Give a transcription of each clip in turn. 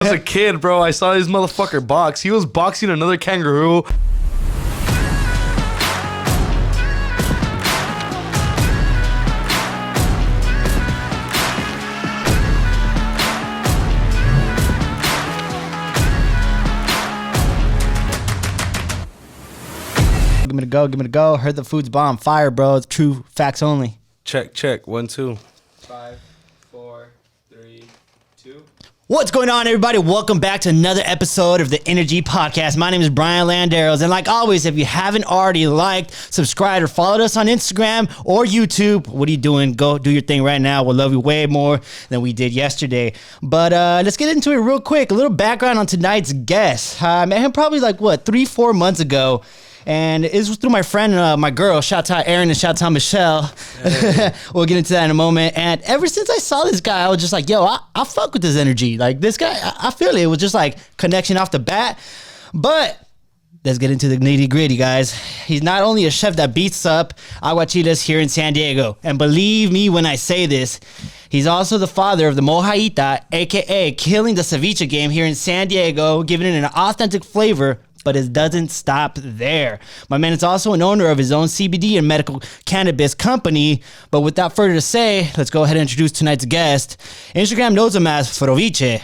As a kid, bro, I saw this motherfucker box. He was boxing another kangaroo. Give me the go. Heard the food's bomb. Fire, bro. It's true facts only. Check. 1, 2. 5, 4, 3, 2. What's going on, everybody? Welcome back to another episode of the Energy Podcast. My name is Brian Landeros, and like always, if you haven't already liked, subscribed, or followed us on Instagram or YouTube, what are you doing? Go do your thing right now. We'll love you way more than we did yesterday. But let's get into it real quick. A little background on tonight's guest. I met him probably 3-4 months ago. And it was through my friend, my girl. Shout out Aaron and shout out Michelle. Hey. We'll get into that in a moment. And ever since I saw this guy, I was just like, yo, I fuck with this energy. Like, this guy, I feel it. It was just like connection off the bat. But let's get into the nitty gritty, guys. He's not only a chef that beats up aguachiles here in San Diego. And believe me when I say this, he's also the father of the Mojaita, a.k.a. killing the ceviche game here in San Diego, giving it an authentic flavor. But it doesn't stop there. My man is also an owner of his own CBD and medical cannabis company. But without further to say, let's go ahead and introduce tonight's guest. Instagram knows him as Froviche.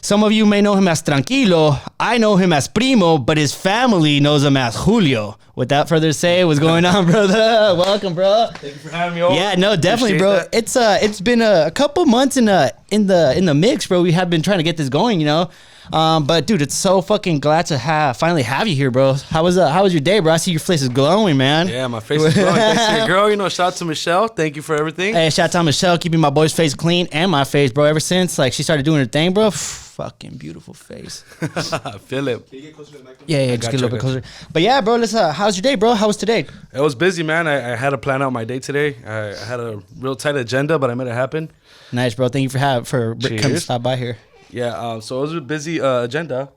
Some of you may know him as Trankilo. I know him as Primo, but his family knows him as Julio. Without further to say, what's going on, brother? Welcome, bro. Thank you for having me over. Yeah, no, definitely, bro. That. It's been a couple months in the mix, bro. We have been trying to get this going, you know. But dude, it's so fucking glad to finally have you here, bro. How was your day, bro? I see your face is glowing, man. Yeah, my face is glowing. Thanks to your girl. You know, shout out to Michelle. Thank you for everything. Hey, shout out to Michelle, keeping my boy's face clean and my face, bro. Ever since she started doing her thing, bro. Fucking beautiful face. I feel it. Can you get closer to the microphone? Yeah, just get a little bit closer. But yeah, bro, how's your day, bro? How was today? It was busy, man. I had to plan out my day today. I had a real tight agenda, but I made it happen. Nice, bro. Thank you for coming to stop by here. Yeah, so it was a busy agenda.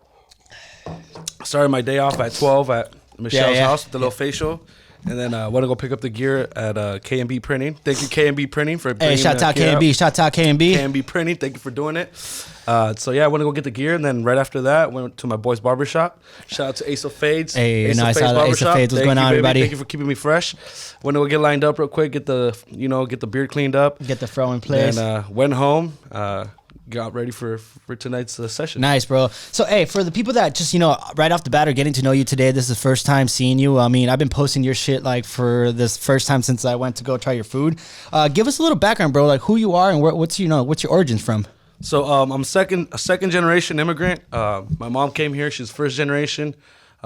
Started my day off at 12 at Michelle's house with the little facial. And then I went to go pick up the gear at K&B Printing. Thank you, K&B Printing, for bringing shout out K&B. Shout out K&B. K&B Printing, thank you for doing it. So yeah, I went to go get the gear, and then right after that, went to my boy's barbershop. Shout out to Ace of Fades. Hey, Ace of Fades. What's going on, everybody? Thank you for keeping me fresh. Went to go get lined up real quick, get the beard cleaned up. Get the fro in place. And went home. Got ready for tonight's session. Nice, bro. So, hey, for the people that just, right off the bat are getting to know you today, this is the first time seeing you. I mean, I've been posting your shit, for this first time since I went to go try your food. Give us a little background, bro, who you are and what's your origins from? So, I'm a second generation immigrant. My mom came here. She's first generation.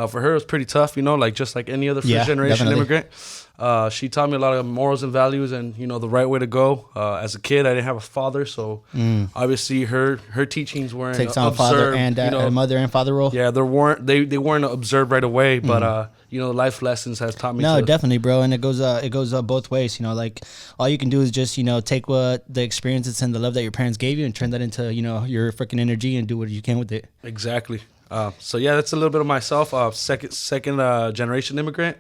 For her, it was pretty tough, just like any other first generation immigrant. She taught me a lot of morals and values and, the right way to go. As a kid, I didn't have a father, so obviously her teachings weren't takes on observed, father and mother and father role. Yeah, they weren't observed right away, but life lessons has taught me. No, definitely, bro, and it goes both ways. All you can do is just take what the experiences and the love that your parents gave you and turn that into your freaking energy and do what you can with it. Exactly. So yeah, that's a little bit of myself. Second generation immigrant.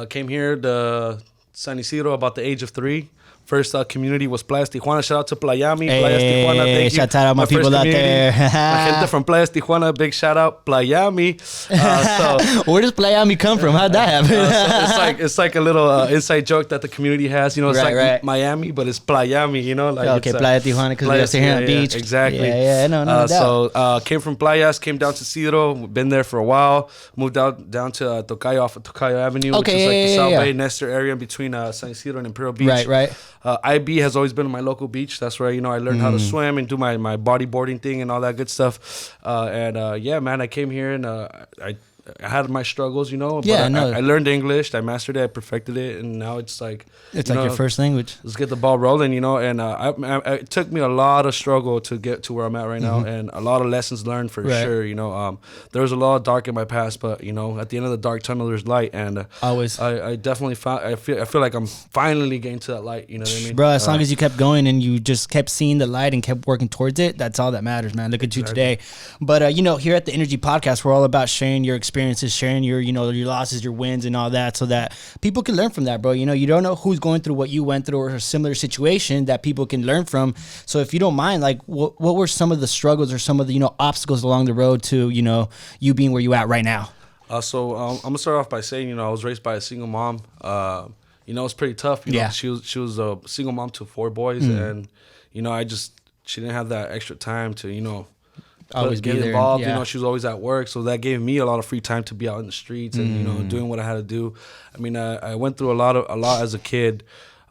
Came here to San Isidro about the age of 3. First community was Playas Tijuana. Shout out to Playami. Hey, Playas Tijuana. Thank you. Shout out my people out there. My gente from Playas Tijuana. Big shout out Playami. Where does Playami come from? How'd that happen? It's like a little inside joke that the community has. It's right. Miami, but it's Playami. Okay, Playa Tijuana because we're here on the beach. Exactly. Yeah. No doubt. So came from Playas, came down to Isidro. Been there for a while. Moved out down to Tocayo off of Tocayo Avenue, which is the South Bay Nestor area in between San Isidro and Imperial Beach. Right. IB has always been my local beach. That's where I learned how to swim and do my bodyboarding thing and all that good stuff. Yeah, man, I came here and I had my struggles, but I learned English. I mastered it. I perfected it, and now it's like your first language. Let's get the ball rolling, and it took me a lot of struggle to get to where I'm at right now, and a lot of lessons learned for sure. There was a lot of dark in my past, but at the end of the dark tunnel there's light, and always. I definitely found. I feel like I'm finally getting to that light. You know what I mean, bro? As long as you kept going and you just kept seeing the light and kept working towards it, that's all that matters, man. Look at you today. But here at the Energy Podcast, we're all about sharing your experience experiences, sharing your, you know, your losses, your wins, and all that, so that people can learn from that, bro. You know, you don't know who's going through what you went through or a similar situation that people can learn from. So if you don't mind, like, what were some of the struggles or some of the, you know, obstacles along the road to, you know, you being where you at right now? So I'm gonna start off by saying, you know, I was raised by a single mom. You know, it's pretty tough. You know, she was a single mom to 4 boys, and you know, she didn't have that extra time to, you know, always get involved. You know, she was always at work, so that gave me a lot of free time to be out in the streets and, you know, doing what I had to do. I mean, I went through a lot as a kid.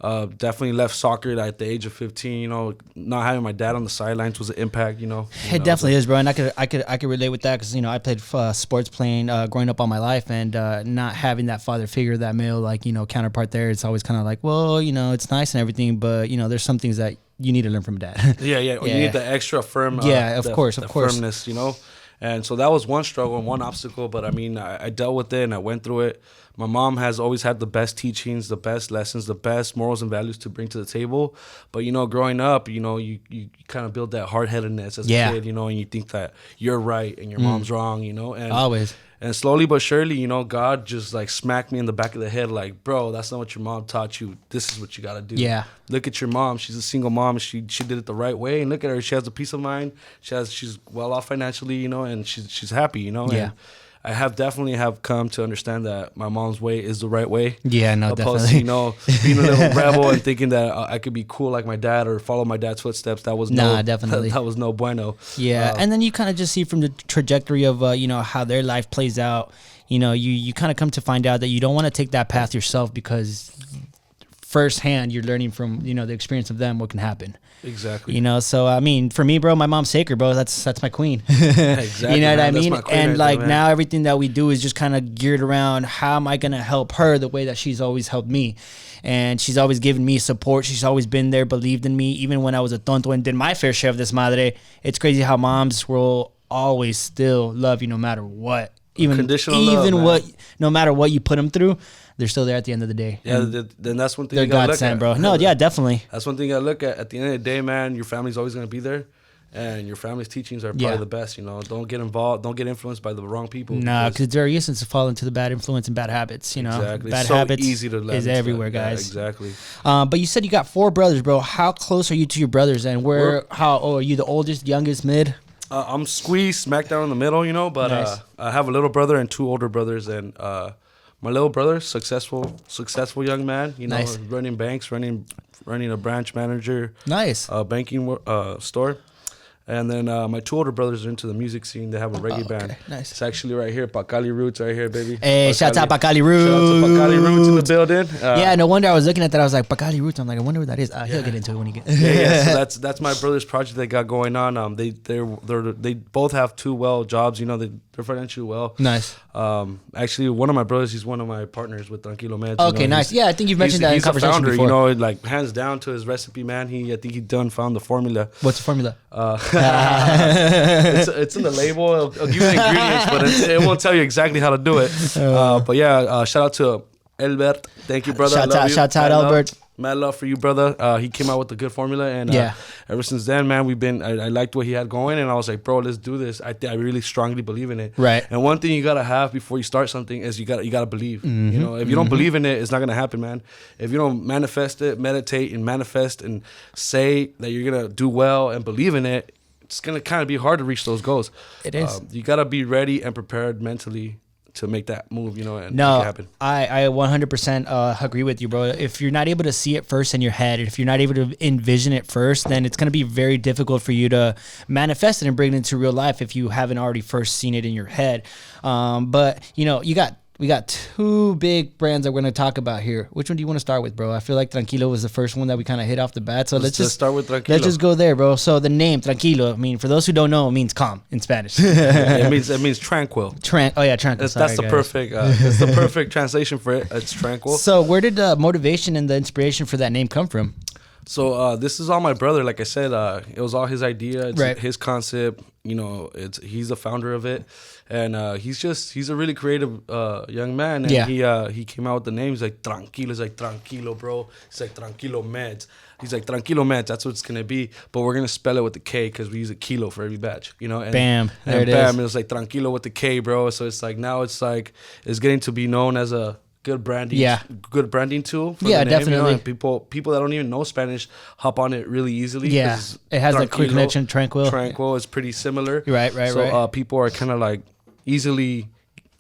Definitely left soccer at the age of 15. You know, not having my dad on the sidelines was an impact. You know, it definitely is, bro. And I could relate with that because, you know, I played sports playing growing up all my life, and not having that father figure, that male, like, you know, counterpart there. It's always kind of like, well, you know, it's nice and everything, but, you know, there's some things that you need to learn from dad. Yeah. You need the extra firm. Of course. Firmness, you know. And so that was one struggle and one obstacle. But I mean, I dealt with it and I went through it. My mom has always had the best teachings, the best lessons, the best morals and values to bring to the table. But, you know, growing up, you know, you kind of build that hard-headedness as a kid, you know, and you think that you're right and your mom's wrong, you know. And always. And slowly but surely, you know, God just like smacked me in the back of the head like, bro, that's not what your mom taught you. This is what you got to do. Yeah. Look at your mom. She's a single mom. She did it the right way. And look at her. She has a peace of mind. She's well off financially, you know, and she's happy, you know. Yeah. And I definitely come to understand that my mom's way is the right way. Yeah, no, opposed definitely. to, you know, being a little rebel and thinking that I could be cool like my dad or follow my dad's footsteps. That was definitely. That was no bueno. Yeah, and then you kind of just see from the trajectory of, you know, how their life plays out. You know, you kind of come to find out that you don't want to take that path yourself because firsthand you're learning from, you know, the experience of them what can happen. Exactly. You know, so I mean, for me, bro, my mom's sacred, bro. That's my queen. Exactly. You know what I mean? And right like there, now everything that we do is just kind of geared around how am I going to help her the way that she's always helped me. And she's always given me support. She's always been there, believed in me, even when I was a tonto and did my fair share of this madre. It's crazy how moms will always still love you no matter what. Even love, no matter what you put them through, they're still there at the end of the day. Yeah, then that's one thing they're you gotta godsend, look at. bro. No, yeah, definitely. That's one thing you gotta look at. At the end of the day, man, your family's always gonna be there, and your family's teachings are probably the best. You know, don't get involved, don't get influenced by the wrong people. Nah, because it's very easy to fall into the bad influence and bad habits. You know, exactly. Bad so habits easy to is everywhere, guys. Yeah, exactly. But you said you got 4 brothers, bro. How close are you to your brothers? And are you the oldest, youngest, mid? I'm squeezed smack down in the middle, you know, but nice. I have a little brother and 2 older brothers, and my little brother, successful young man, you know, nice. running banks, running a branch manager, nice, banking store. And then my 2 older brothers are into the music scene. They have a reggae band. Nice. It's actually right here, Pacali Roots, right here, baby. Hey, shout out Pacali Roots. Shout out to Pacali Roots in the building. Yeah, no wonder I was looking at that. I was like, Pacali Roots. I'm like, I wonder what that is. He'll get into it when he gets. Yeah. So that's my brother's project they got going on. They both have 2 well jobs. You know, they're financially well. Nice. Actually, one of my brothers, he's one of my partners with Trankilo Meds. Okay, you know, nice. Yeah, I think you've mentioned that in conversation founder, before. You know, like hands down to his recipe, man. I think he found the formula. What's the formula? It's in the label. I'll give you the ingredients, but it won't tell you exactly how to do it. But yeah, shout out to Albert. Thank you, brother. Shout out, Albert. Mad love for you, brother. He came out with a good formula, and ever since then, man, I liked what he had going, and I was like, bro, let's do this. I really strongly believe in it. Right. And one thing you gotta have before you start something is you gotta believe. Mm-hmm. You know, if you don't believe in it, it's not gonna happen, man. If you don't manifest it, meditate and manifest and say that you're gonna do well and believe in it, it's gonna kind of be hard to reach those goals. It is. You gotta be ready and prepared mentally to make that move, you know, and no, make it happen. I 100% agree with you, bro. If you're not able to see it first in your head, if you're not able to envision it first, then it's going to be very difficult for you to manifest it and bring it into real life if you haven't already first seen it in your head. But, you know, we got 2 big brands that we're going to talk about here. Which one do you want to start with, bro? I feel like Trankilo was the first one that we kind of hit off the bat. So let's just start with Trankilo. Let's just go there, bro. So the name Trankilo, I mean, for those who don't know, it means calm in Spanish. It means tranquil. Tranquil. That's the perfect. It's the perfect translation for it. It's tranquil. So where did the motivation and the inspiration for that name come from? So this is all my brother. Like I said, it was all his idea. It's his concept. You know, he's the founder of it, and he's a really creative young man. And he came out with the name. He's like Tranquilo. He's like Tranquilo, bro. It's like Trankilo Meds. He's like, Trankilo Meds, that's what it's going to be. But we're going to spell it with the K because we use a kilo for every batch, you know? And, bam. There and it bam, is. it was like Trankilo with the K, bro. So it's like, now it's like, it's getting to be known as a good branding tool for the name, definitely. you know? And people that don't even know Spanish hop on it really easily. Yeah, it has that quick connection. Tranquil is pretty similar. Right. So people are kind of like easily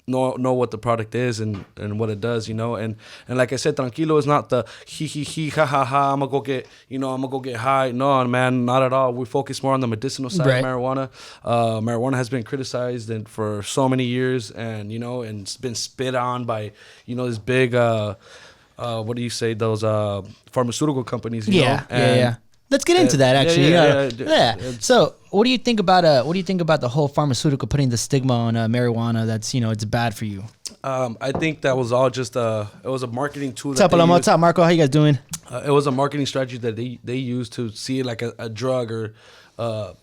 know what the product is and what it does, you know. And like I said, Trankilo is not the he ha ha ha, I'm gonna go get high. No, man, not at all. We focus more on the medicinal side of marijuana. Marijuana has been criticized for so many years, and you know, and it's been spit on by, you know, this big what do you say, those pharmaceutical companies, you know? Yeah. Let's get into that, actually. Yeah. So, what do you think about the whole pharmaceutical putting the stigma on marijuana? That's, you know, it's bad for you. I think that was all just it was a marketing tool. What's up, Marco? How you guys doing? It was a marketing strategy that they used to see it like a drug, or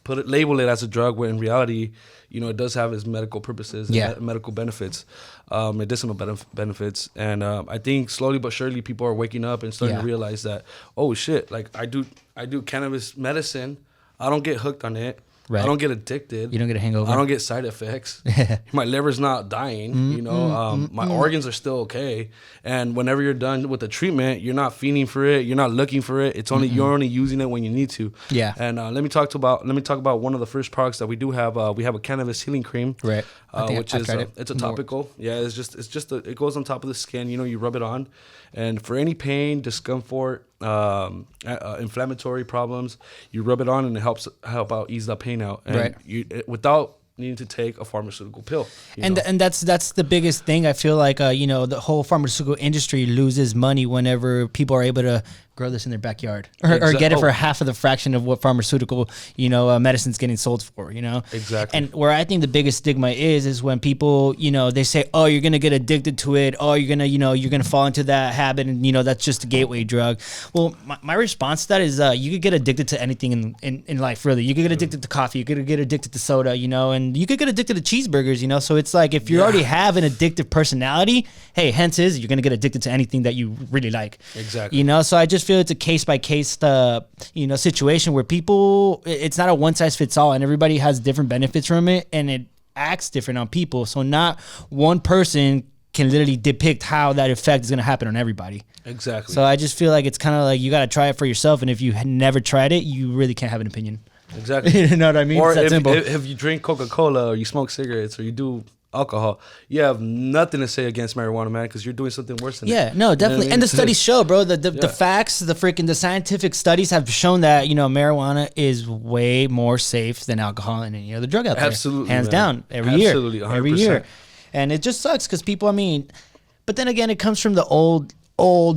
label it as a drug, when in reality, you know, it does have its medical purposes and medical benefits, medicinal benefits. And I think slowly but surely people are waking up and starting to realize that, oh shit, like I do cannabis medicine. I don't get hooked on it. Right. I don't get addicted. You don't get a hangover. I don't get side effects. My liver's not dying. You know, my organs are still okay. And whenever you're done with the treatment, you're not fiending for it. You're not looking for it. It's only you're only using it when you need to. Yeah. And let me talk about one of the first products that we do have. We have a cannabis healing cream. Right. Which is it's a topical. Yeah. It goes on top of the skin. You know, you rub it on, and for any pain, discomfort, inflammatory problems, you rub it on, and it help out ease that pain out, and without needing to take a pharmaceutical pill. And that's the biggest thing. I feel like you know, the whole pharmaceutical industry loses money whenever people are able to grow this in their backyard, or get it for half of the fraction of what pharmaceutical, you know, medicine's getting sold for, you know. Exactly. And where I think the biggest stigma is when people, you know, they say, oh, you're gonna get addicted to it, oh, you're gonna fall into that habit, and you know, that's just a gateway drug. Well, my response to that is you could get addicted to anything in life, really. You could get addicted to coffee, you could get addicted to soda, you know, and you could get addicted to cheeseburgers, you know. So it's like, if you already have an addictive personality, hey, you're gonna get addicted to anything that you really like. Exactly. You know, so I just feel it's a case by case, you know, situation where people, it's not a one size fits all, and everybody has different benefits from it, and it acts different on people. So not one person can literally depict how that effect is going to happen on everybody. Exactly. So I just feel like it's kind of like you got to try it for yourself, and if you had never tried it, you really can't have an opinion. Exactly. You know what I mean? Or if you drink Coca-Cola, or you smoke cigarettes, or you do alcohol, you have nothing to say against marijuana, man, because you're doing something worse than it. Yeah, no, definitely. You know what I mean? And the studies show, bro, the facts, the scientific studies have shown that, you know, marijuana is way more safe than alcohol and any other drug out there. Absolutely. Hands down. Every year. 100%. Every year. And it just sucks because people, I mean, but then again, it comes from the old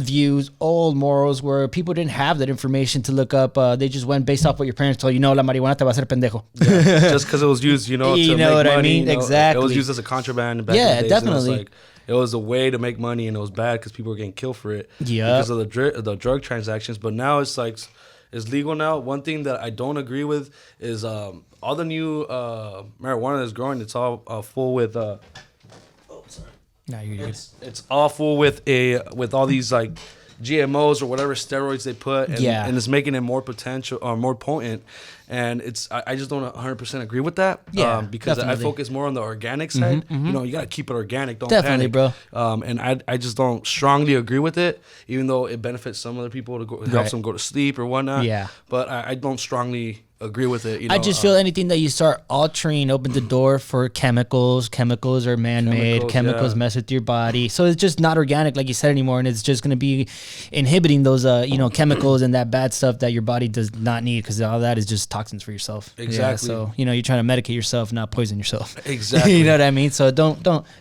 views, old morals, where people didn't have that information to look up. They just went based off what your parents told you. No, la marihuana te va a hacer pendejo. Yeah, just because it was used, you know, to make what money. I mean? You know, exactly. It was used as a contraband back in the days. Definitely. It was a way to make money, and it was bad because people were getting killed for it because of the drug transactions. But now it's like, it's legal now. One thing that I don't agree with is all the new marijuana that's growing. It's all full with. No, you're good. It's awful with all these like GMOs or whatever steroids they put, and it's making it more potential or more potent. And I just don't 100% agree with that. Yeah, because definitely. I focus more on the organic side. You know, you gotta keep it organic. Don't panic, bro. And I just don't strongly agree with it, even though it benefits some other people to it helps them go to sleep or whatnot. Yeah, but I don't strongly agree with it. You know, I just feel anything that you start altering opens the door for chemicals. Chemicals are man-made. Chemicals mess with your body, so it's just not organic, like you said, anymore. And it's just going to be inhibiting those, you know, chemicals and that bad stuff that your body does not need, because all that is just toxins for yourself. Exactly. Yeah, so you know, you're trying to medicate yourself, not poison yourself. Exactly. You know what I mean? So don't.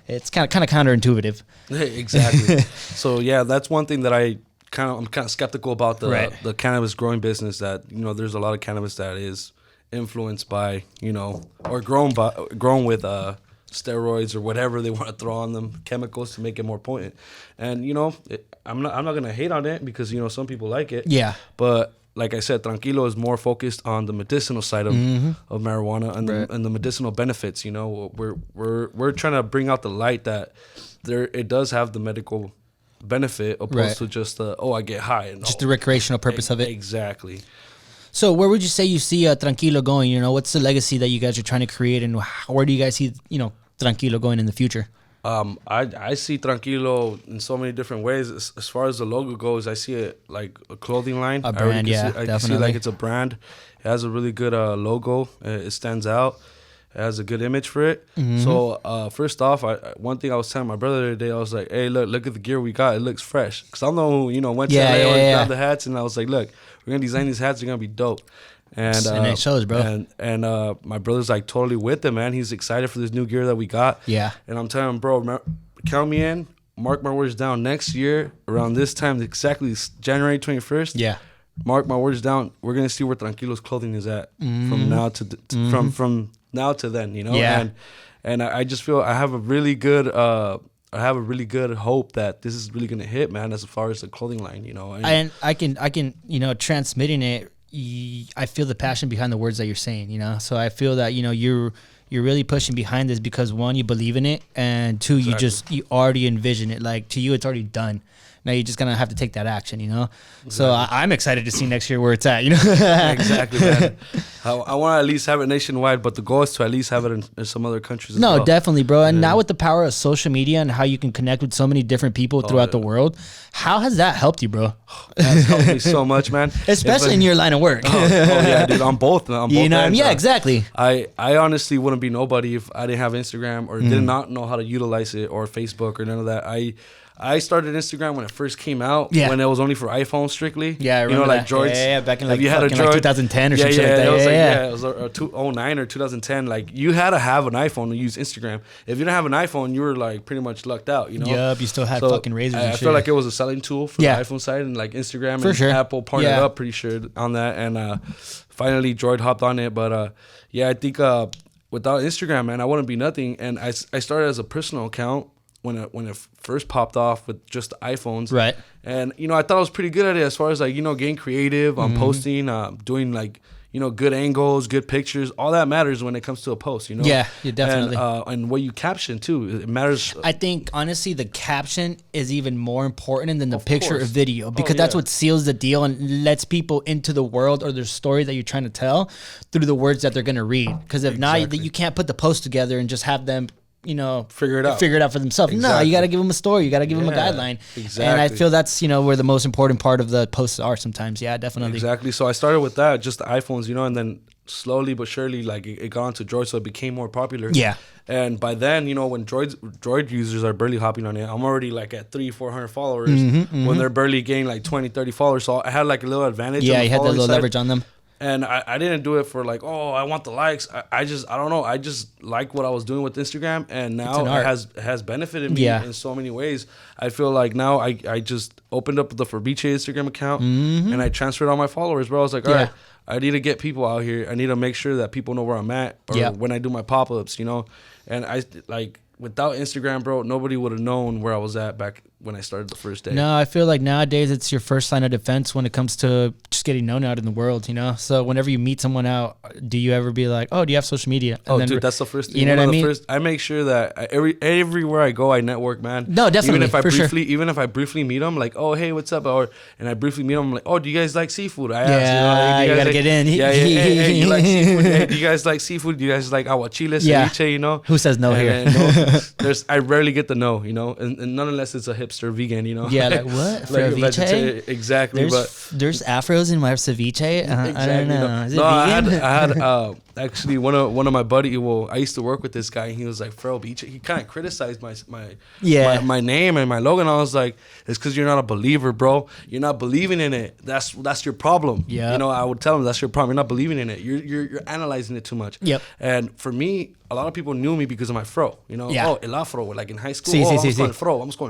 It's kind of counterintuitive. Exactly. So yeah, that's one thing that I'm kind of skeptical about the cannabis growing business. That, you know, there's a lot of cannabis that is influenced by, you know, or grown with steroids or whatever they want to throw on them, chemicals to make it more potent. And you know, I'm not gonna hate on it because, you know, some people like it. Yeah. But like I said, Trankilo is more focused on the medicinal side of marijuana and the medicinal benefits. You know, we're trying to bring out the light that it does have the medical benefit opposed to just I get high. And, just the recreational purpose of it. Exactly. So where would you say you see Trankilo going? You know, what's the legacy that you guys are trying to create, and where do you guys see, you know, Trankilo going in the future? I see Trankilo in so many different ways. As far as the logo goes, I see it like a clothing line. A brand, I can see like it's a brand. It has a really good logo. It stands out. It has a good image for it. So first off, one thing I was telling my brother the other day, I was like, hey, look at the gear we got. It looks fresh. Because I'm the one who, you know, went to LA and grabbed the hats. And I was like, look, we're going to design these hats. They're going to be dope. And it shows, bro. And my brother's like totally with it, man. He's excited for this new gear that we got. Yeah. And I'm telling him, bro, count me in. Mark my words down. Next year, around this time, exactly January 21st. Yeah. Mark my words down. We're gonna see where Tranquilo's clothing is at from now to from now to then. You know. Yeah. And I just feel I have a really good hope that this is really gonna hit, man. As far as the clothing line, you know. And I can you know, transmitting it. I feel the passion behind the words that you're saying, you know. So I feel that, you know, you're really pushing behind this because one, you believe in it, and two, you already envision it. Like, to you, it's already done. Now you're just gonna have to take that action, you know. Exactly. So I'm excited to see next year where it's at, you know. Exactly, man. I want to at least have it nationwide, but the goal is to at least have it in some other countries. No, as well. Definitely, bro. And now with the power of social media and how you can connect with so many different people throughout the world, how has that helped you, bro? That's helped me so much, man. Especially in your line of work. Yeah, dude. On both. You know, yeah, exactly. I honestly wouldn't be nobody if I didn't have Instagram or did not know how to utilize it, or Facebook or none of that. I started Instagram when it first came out, when it was only for iPhone strictly. Yeah, I remember, you know, like Droids. Yeah, back in like, you had a Droid, like 2010 or something like that. It was 2009 or 2010. Like, you had to have an iPhone to use Instagram. If you didn't have an iPhone, you were like pretty much lucked out, you know? Yep, you still had fucking razors and I shit. feel like it was a selling tool for the iPhone side, and like Instagram and Apple partnered up pretty sure on that. And finally, Droid hopped on it. But I think without Instagram, man, I wouldn't be nothing. And I started as a personal account when it first popped off with just the iPhones. Right. And, you know, I thought I was pretty good at it as far as, like, you know, getting creative on posting, doing, like, you know, good angles, good pictures. All that matters when it comes to a post, you know? Yeah, definitely. And what you caption, too. It matters. I think, honestly, the caption is even more important than the picture or video, because that's what seals the deal and lets people into the world or the story that you're trying to tell through the words that they're going to read. Because if not, you can't put the post together and just have them, you know, figure it out for themselves. Exactly. No, you got to give them a story. You got to give them a guideline. Exactly. And I feel that's, you know, where the most important part of the posts are sometimes. Yeah, definitely. Exactly. So I started with that, just the iPhones, you know, and then slowly but surely, like, it got onto Droid, so it became more popular. Yeah. And by then, you know, when Droid users are barely hopping on it, I'm already like at 300-400 followers when they're barely getting like 20-30 followers. So I had like a little advantage. Yeah, you had that little leverage on them. And I didn't do it for like, I want the likes. I don't know. I just like what I was doing with Instagram, and now it has benefited me in so many ways. I feel like now I just opened up the Froviche Instagram account and I transferred all my followers, bro. I was like, all right, I need to get people out here. I need to make sure that people know where I'm at, or when I do my pop-ups, you know. And I like, without Instagram, bro, nobody would have known where I was at back when I started the first day. No, I feel like nowadays it's your first line of defense when it comes to just getting known out in the world, you know? So whenever you meet someone out, do you ever be like, oh, do you have social media? And dude, that's the first thing. You know what I mean? I make sure that everywhere I go, I network, man. No, definitely, even if I briefly meet them, like, oh, hey, what's up? And I briefly meet them, I'm like, oh, do you guys like seafood? I ask, you got to get in. Yeah, hey, you like seafood? Hey, do you guys like seafood? Do you guys like aguachile, ceviche, you know? Who says no here? I rarely get the no, you know? And none unless it's a hipster vegan, you know? Yeah, like what? Ceviche? Exactly. There's afros in my ceviche? Exactly. I don't know. Is it vegan? I had actually one of my buddy. Well, I used to work with this guy, and he was like, Froviche. He kind of criticized my name and my logo, and I was like, it's because you're not a believer, bro. You're not believing in it. That's your problem. Yeah. You know, I would tell him that's your problem. You're not believing in it. You're analyzing it too much. Yep. And for me, a lot of people knew me because of my fro. You know, el afro. Like in high school, I'm just going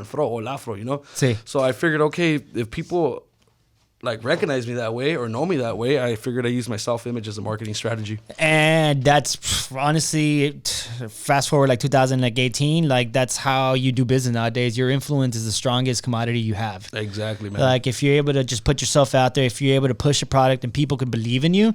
fro or el afro. You know. Sí. So I figured, okay, if people like recognize me that way or know me that way, I figured I use my self-image as a marketing strategy. And that's honestly, fast forward like 2018, like that's how you do business nowadays. Your influence is the strongest commodity you have. Exactly, man. Like if you're able to just put yourself out there, if you're able to push a product and people can believe in you,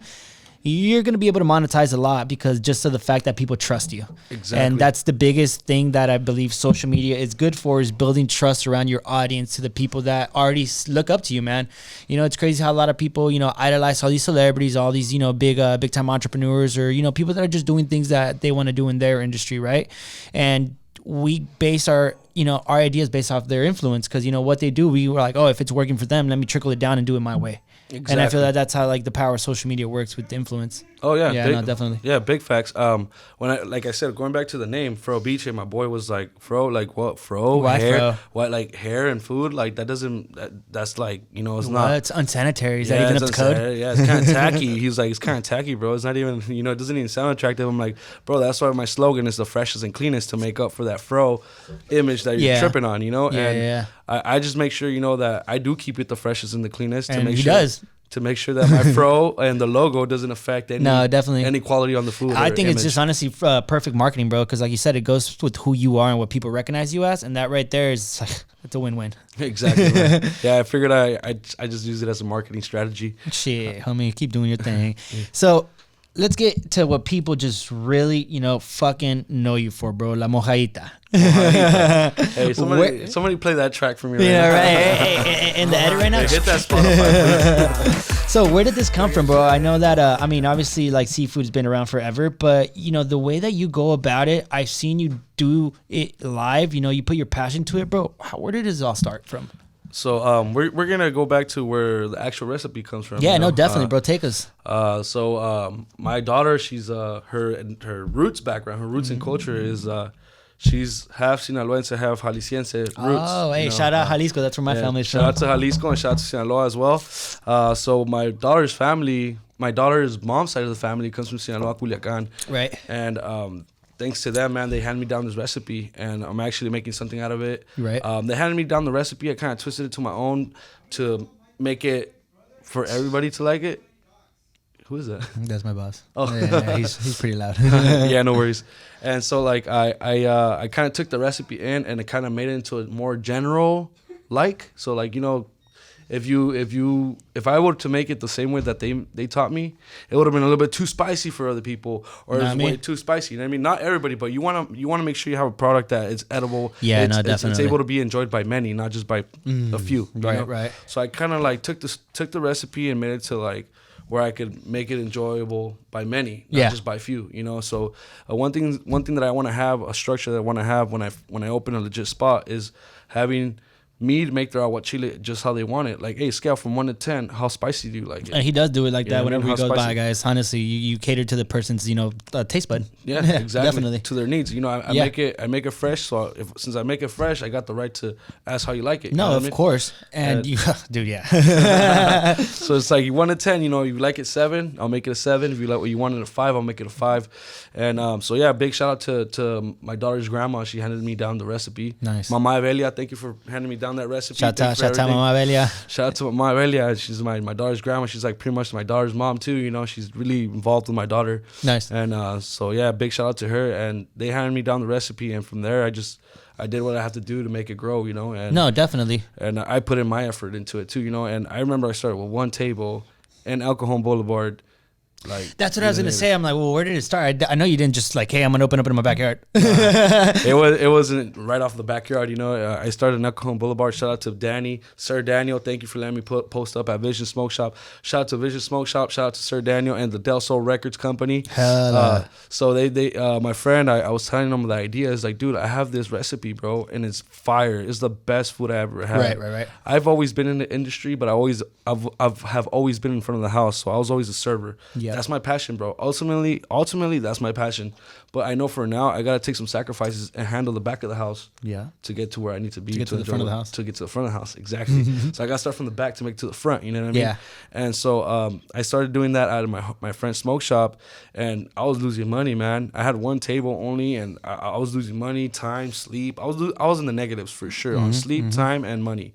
you're going to be able to monetize a lot because just of the fact that people trust you. Exactly. And that's the biggest thing that I believe social media is good for, is building trust around your audience to the people that already look up to you, man. You know, it's crazy how a lot of people, you know, idolize all these celebrities, all these, you know, big time entrepreneurs, or, you know, people that are just doing things that they want to do in their industry, right? And we base our ideas based off their influence, because, you know, what they do, we were like, oh, if it's working for them, let me trickle it down and do it my way. Exactly. And I feel that that's how like the power of social media works with influence. Oh yeah, yeah, big, no, definitely. Yeah, big facts. When like I said, going back to the name Froviche, my boy was like, Fro, like what? Why hair, Fro? what, like hair and food? Like that's like, you know, it's what? not. It's unsanitary. Is that even up to code? Yeah, it's kind of tacky. He was like, it's kind of tacky, bro. It's not even, you know, it doesn't even sound attractive. I'm like, bro, that's why my slogan is the freshest and cleanest, to make up for that Fro image that you're tripping on, you know. Yeah. I just make sure, you know, that I do keep it the freshest and the cleanest. And to make he sure, does. To make sure that my Fro and the logo doesn't affect any quality on the food. I think image. it's just honestly perfect marketing, bro, because like you said, it goes with who you are and what people recognize you as, and that right there is like, it's a win-win. Exactly. Right. Yeah, I figured I just use it as a marketing strategy. Shit, homie, keep doing your thing. So let's get to what people just really, you know, fucking know you for, bro. La Mojaita. Hey, somebody play that track for me right now. Right. Hey, in the edit right now? Hey, hit that Spotify. So where did this come from, bro? I know that, I mean, obviously, like, seafood's been around forever, but, you know, the way that you go about it, I've seen you do it live. You know, you put your passion to it, bro. Where did this all start from? So we're gonna go back to where the actual recipe comes from. Yeah, you know? no, definitely, bro. Take us. So my daughter, she's her roots background, her roots and culture is she's half Sinaloense, half Jalisciense roots. Oh, hey, shout out Jalisco. That's where my family's from. Shout out to Jalisco and shout out to Sinaloa as well. So my daughter's mom's side of the family comes from Sinaloa, Culiacan. Right. And thanks to them, man, they handed me down this recipe, and I'm actually making something out of it. Right. They handed me down the recipe. I kind of twisted it to my own to make it for everybody to like it. Who is that? That's my boss. Oh, yeah, he's pretty loud. Yeah, no worries. And so like I kind of took the recipe in and it kind of made it into a more general like. So like, you know, if I were to make it the same way that they taught me, it would have been a little bit too spicy for other people, or it's way too spicy. You know what I mean? Not everybody, but you want to make sure you have a product that is edible. Yeah, definitely. It's able to be enjoyed by many, not just by a few. Right. So I kind of like took the recipe and made it to like where I could make it enjoyable by many, not just by few. You know, so one thing that I want to have, a structure that I want to have when I open a legit spot, is having me to make their aguachile just how they want it. Like, hey, scale from 1 to 10, how spicy do you like it? And he does do it like that whenever he goes by, spicy? guys. Honestly, you cater to the person's, you know, taste bud. Yeah, exactly. Definitely. To their needs. You know, I make it fresh. So since I make it fresh, I got the right to ask how you like it. No, of course. And you, dude, yeah. So it's like 1 to 10. You know, if you like it 7, I'll make it a 7. If you like what you want it a 5, I'll make it a 5. And so yeah, big shout out to my daughter's grandma. She handed me down the recipe. Nice. Mama Evelia, thank you for handing me down that recipe. Shout out Mama Evelia. Shout out to Mama Evelia. She's my daughter's grandma. She's like pretty much my daughter's mom too. You know, she's really involved with my daughter. Nice. And so yeah, big shout out to her. And they handed me down the recipe, and from there I did what I have to do to make it grow. You know. And no, definitely. And I put in my effort into it too. You know. And I remember I started with one table in El Cajon Boulevard. Like, that's what I was gonna say. I'm like, well, where did it start? I know you didn't just like, hey, I'm gonna open up in my backyard. It wasn't right off the backyard, you know. I started in El Cajon Boulevard. Shout out to Danny, Sir Daniel. Thank you for letting me post up at Vision Smoke Shop. Shout out to Vision Smoke Shop. Shout out to Sir Daniel and the Del Sol Records Company. So they my friend, I was telling them the idea. Is like, dude, I have this recipe, bro, and it's fire. It's the best food I ever had. Right. I've always been in the industry, but I've always been in front of the house, so I was always a server. Yeah. That's my passion, bro. Ultimately, that's my passion. But I know for now, I gotta take some sacrifices and handle the back of the house. Yeah. To get to where I need to be. To get to the front of the house. To get to the front of the house, exactly. So I gotta start from the back to make it to the front. You know what I mean? Yeah. And so I started doing that out of my friend's smoke shop, and I was losing money, man. I had one table only, and I was losing money, time, sleep. I was in the negatives for sure on sleep, time, and money.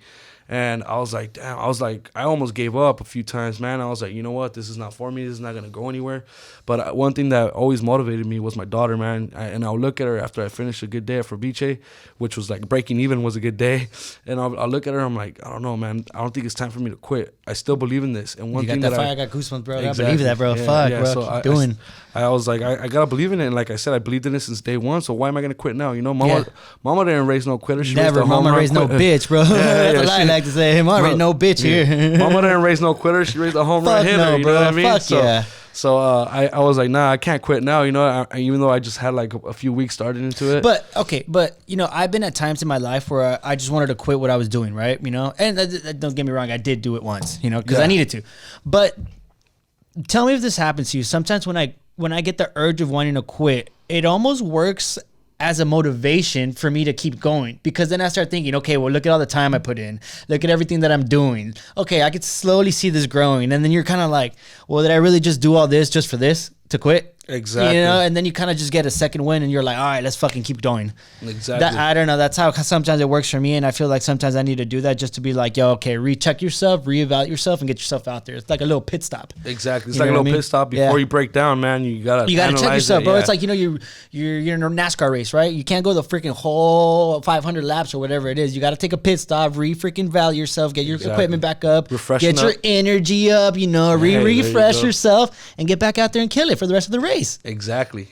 And I was like, damn, I almost gave up a few times, man. I was like, you know what? This is not for me. This is not going to go anywhere. But one thing that always motivated me was my daughter, man. And I'll look at her after I finished a good day at Froviche, which was like breaking even was a good day. And I'll look at her. I'm like, I don't know, man. I don't think it's time for me to quit. I still believe in this. And one thing that fire, I got goosebumps, bro. Exactly. I believe that, bro. Fuck, bro. So Keep doing. I was like, I gotta believe in it. And like I said, I believed in it since day one. So why am I gonna quit now? You know, mama didn't raise no quitter. She Never. Mama raised no bitch, bro. That's what I like to say. Mama raised no bitch here. Mama didn't raise no quitter. She raised a home run hitter. No, you bro. know what I mean? Fuck yeah. So I was like, nah, I can't quit now. You know, even though I just had like a few weeks started into it. But you know, I've been at times in my life where I just wanted to quit what I was doing, right? You know, and don't get me wrong, I did do it once, you know, because I needed to. But tell me if this happens to you. Sometimes when I get the urge of wanting to quit, it almost works as a motivation for me to keep going, because then I start thinking, okay, well, look at all the time I put in, look at everything that I'm doing. Okay, I could slowly see this growing, and then you're kind of like, well, did I really just do all this just for this to quit? Exactly. You know, and then you kind of just get a second win, and you're like, all right, let's fucking keep going. Exactly. I don't know. That's how sometimes it works for me, and I feel like sometimes I need to do that just to be like, yo, okay, recheck yourself, reevaluate yourself, and get yourself out there. It's like a little pit stop. Exactly. It's like a little pit stop before you break down, man. You gotta check yourself, bro. It's like, you know, you're in a NASCAR race, right? You can't go the freaking whole 500 laps or whatever it is. You got to take a pit stop, freaking value yourself, get your equipment back up, get your energy up, you know, refresh yourself, and get back out there and kill it for the rest of the race. Exactly.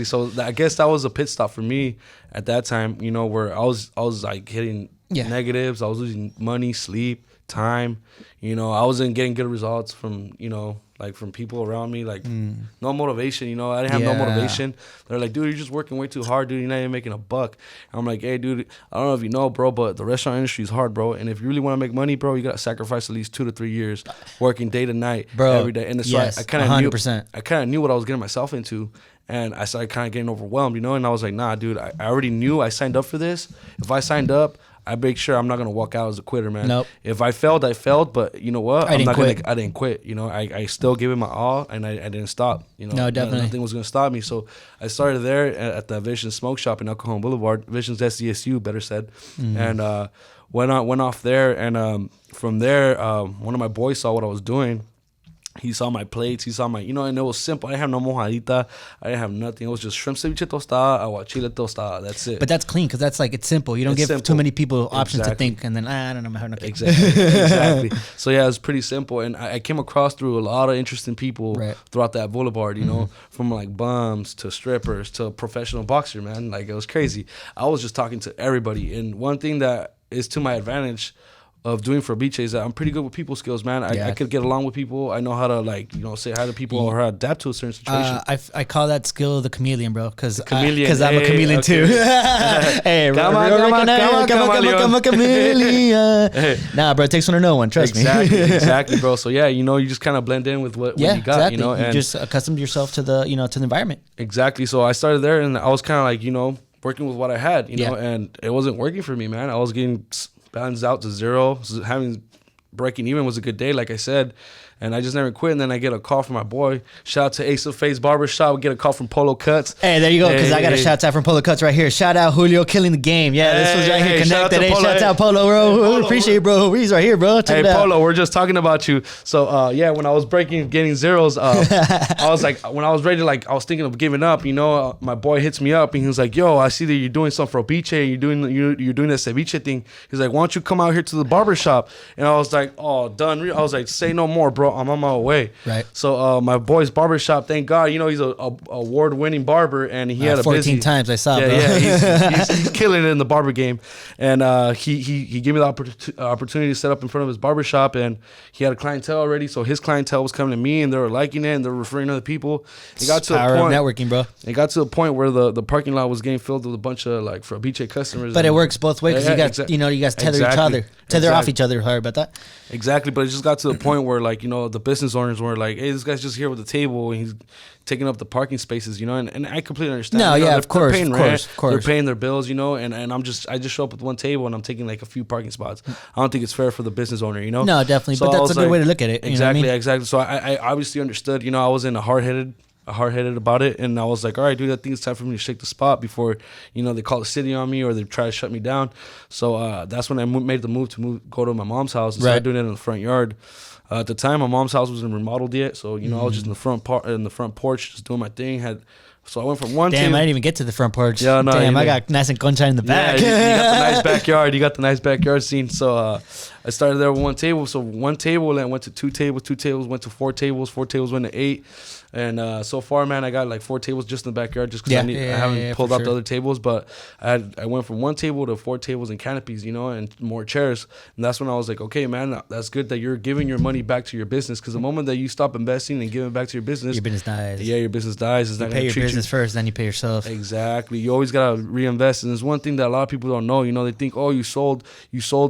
So I guess that was a pit stop for me at that time, you know, where I was like hitting negatives. I was losing money, sleep, time. You know, I wasn't getting good results from, you know, like from people around me, like no motivation, you know, I didn't have no motivation. They're like, dude, you're just working way too hard, dude. You're not even making a buck. And I'm like, hey, dude, I don't know if you know, bro, but the restaurant industry is hard, bro. And if you really want to make money, bro, you got to sacrifice at least 2 to 3 years working day to night, bro, every day. And so I kind of knew what I was getting myself into. And I started kind of getting overwhelmed, you know, and I was like, nah, dude, I already knew I signed up for this. If I signed up, I make sure I'm not going to walk out as a quitter, man. Nope. If I failed, I failed, but you know what? I didn't quit. You know, I still gave it my all, and I didn't stop. You know, no, definitely. Nothing was going to stop me. So I started there at the Vision Smoke Shop in El Cajon Boulevard, Vision's SDSU, better said, and went off there, and from there, one of my boys saw what I was doing. He saw my plates. He saw my, you know, and it was simple. I didn't have no mojaita. I didn't have nothing. It was just shrimp ceviche tostada, aguachile tostada. That's it. But that's clean because that's like, it's simple. You don't give too many people options to think, and then I don't know how to. Exactly. So yeah, it was pretty simple, and I came across through a lot of interesting people throughout that boulevard. You know, from like bums to strippers to professional boxer, man. Like it was crazy. I was just talking to everybody, and one thing that is to my advantage of doing Froviche is that I'm pretty good with people skills, man. I could get along with people. I know how to, like, you know, say hi to people or how to adapt to a certain situation. I call that skill the chameleon, bro, because I'm a chameleon too. Hey, come on, chameleon. Nah, bro, it takes one to know one. Trust me. Exactly, bro. So yeah, you know, you just kind of blend in with what you got. Exactly. You know, and you just accustomed yourself to the, you know, to the environment. Exactly. So I started there, and I was kind of like, you know, working with what I had, you know, and it wasn't working for me, man. I was getting balanced out to zero. Breaking even was a good day, like I said, and I just never quit. And then I get a call from my boy. Shout out to Ace of Face Barbershop. We get a call from Polo Cuts. Hey, there you go, because I got a shout out from Polo Cuts right here. Shout out Julio, killing the game. Yeah, this was right here connected. Hey, shout out Polo, bro. Polo, appreciate it, bro. He's right here, bro. Check Polo, we're just talking about you. So yeah, when I was getting zeros, I was like, when I was ready to, like, I was thinking of giving up. You know, my boy hits me up and he was like, yo, I see that you're doing some Froviche. You're doing that ceviche thing. He's like, why don't you come out here to the barbershop? And I was like, oh, done. I was like, say no more, bro. I'm on my way. Right. So my boy's barbershop, thank God, you know, he's a award-winning barber, and he had a 14 times I saw, bro. Yeah, he's killing it in the barber game. And he gave me the opportunity to set up in front of his barbershop, and he had a clientele already, so his clientele was coming to me, and they were liking it, and they were referring to other people. It got to power a point, of networking, bro. It got to a point where the parking lot was getting filled with a bunch of, like, Froviche customers. But it works both ways, because you guys tether off each other. Sorry about that. Exactly, but it just got to the point where, like, you know, the business owners were like, hey, this guy's just here with the table, and he's taking up the parking spaces, you know, and I completely understand. No, you know, yeah, of course, paying of rent, course. They're paying their bills, you know, and I just show up with one table and I'm taking like a few parking spots. I don't think it's fair for the business owner, you know. No, definitely, so but that's a good way to look at it. Exactly, you know what I mean? Exactly. So I obviously understood, you know, I was in a hard-headed hard-headed about it, and I was like, all right, dude, I think it's time for me to shake the spot before, you know, they call the city on me or they try to shut me down. So that's when I made the move to go to my mom's house and start doing it in the front yard. At the time, my mom's house wasn't remodeled yet, so you know, I was just in the front porch, just doing my thing. So I went from one table. I didn't even get to the front porch. Yeah, no, I got nice and concha in the back. Yeah, you got the nice backyard. You got the nice backyard scene. So I started there with one table. So one table, and went to 2 tables. 2 tables went to 4 tables. 4 tables went to 8. And so far, man, I got like 4 tables just in the backyard, just because I haven't pulled out the other tables. But I went from 1 table to 4 tables and canopies, you know, and more chairs. And that's when I was like, okay, man, that's good that you're giving your money back to your business. Because the moment that you stop investing and giving back to your business dies. Yeah, your business dies. It's you not pay your treat business first, then you pay yourself. Exactly. You always gotta reinvest. And there's one thing that a lot of people don't know. You know, they think, oh, you sold so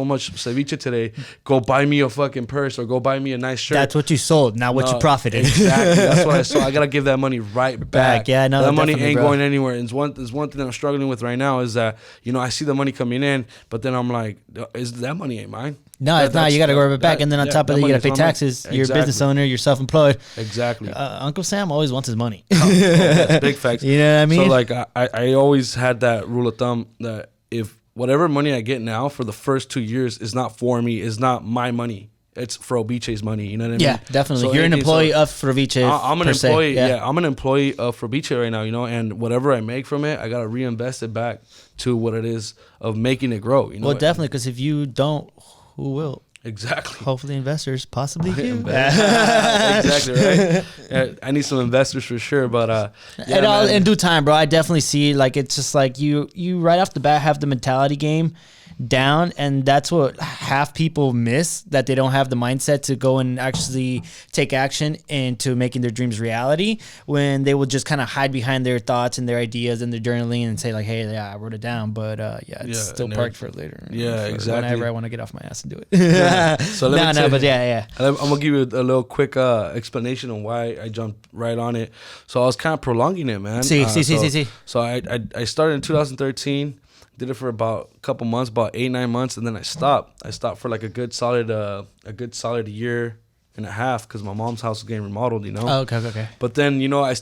much ceviche today. Go buy me a fucking purse or go buy me a nice shirt. That's what you sold, not what you profited. Exactly. That's what I saw. I gotta give that money right back. Yeah, no, that money ain't going anywhere. And there's one thing that I'm struggling with right now is that, you know, I see the money coming in, but then I'm like, that money ain't mine. No, it's not. You got to go right back. And then on top of that, you got to pay taxes. You're a business owner. You're self-employed. Exactly. Uncle Sam always wants his money. That's big facts. You know what I mean? So, like, I always had that rule of thumb that if whatever money I get now for the first 2 years is not for me, is not my money. It's Froviche's money. You know what I mean? Yeah, definitely. So you're an employee of Froviche. I'm an employee. Yeah, I'm an employee of Froviche right now. You know, and whatever I make from it, I gotta reinvest it back to what it is of making it grow. You know? Well, definitely, because if you don't, who will? Exactly. Hopefully, investors, possibly you. Exactly right. Yeah, I need some investors for sure, but in due time, bro. I definitely see like it's just like you right off the bat have the mentality game down, and that's what half people miss, that they don't have the mindset to go and actually take action into making their dreams reality, when they will just kind of hide behind their thoughts and their ideas and their journaling and say like, hey, yeah, I wrote it down, but it's still parked for later. Yeah, exactly. Whenever I want to get off my ass and do it. So I'm gonna give you a little quick explanation on why I jumped right on it. So I was kind of prolonging it, man. See. So I started in 2013. Did it for about a couple months, about 8-9 months, and then I stopped. I stopped for like a good solid year and a half, because my mom's house was getting remodeled, you know. Oh, okay. But then, you know, I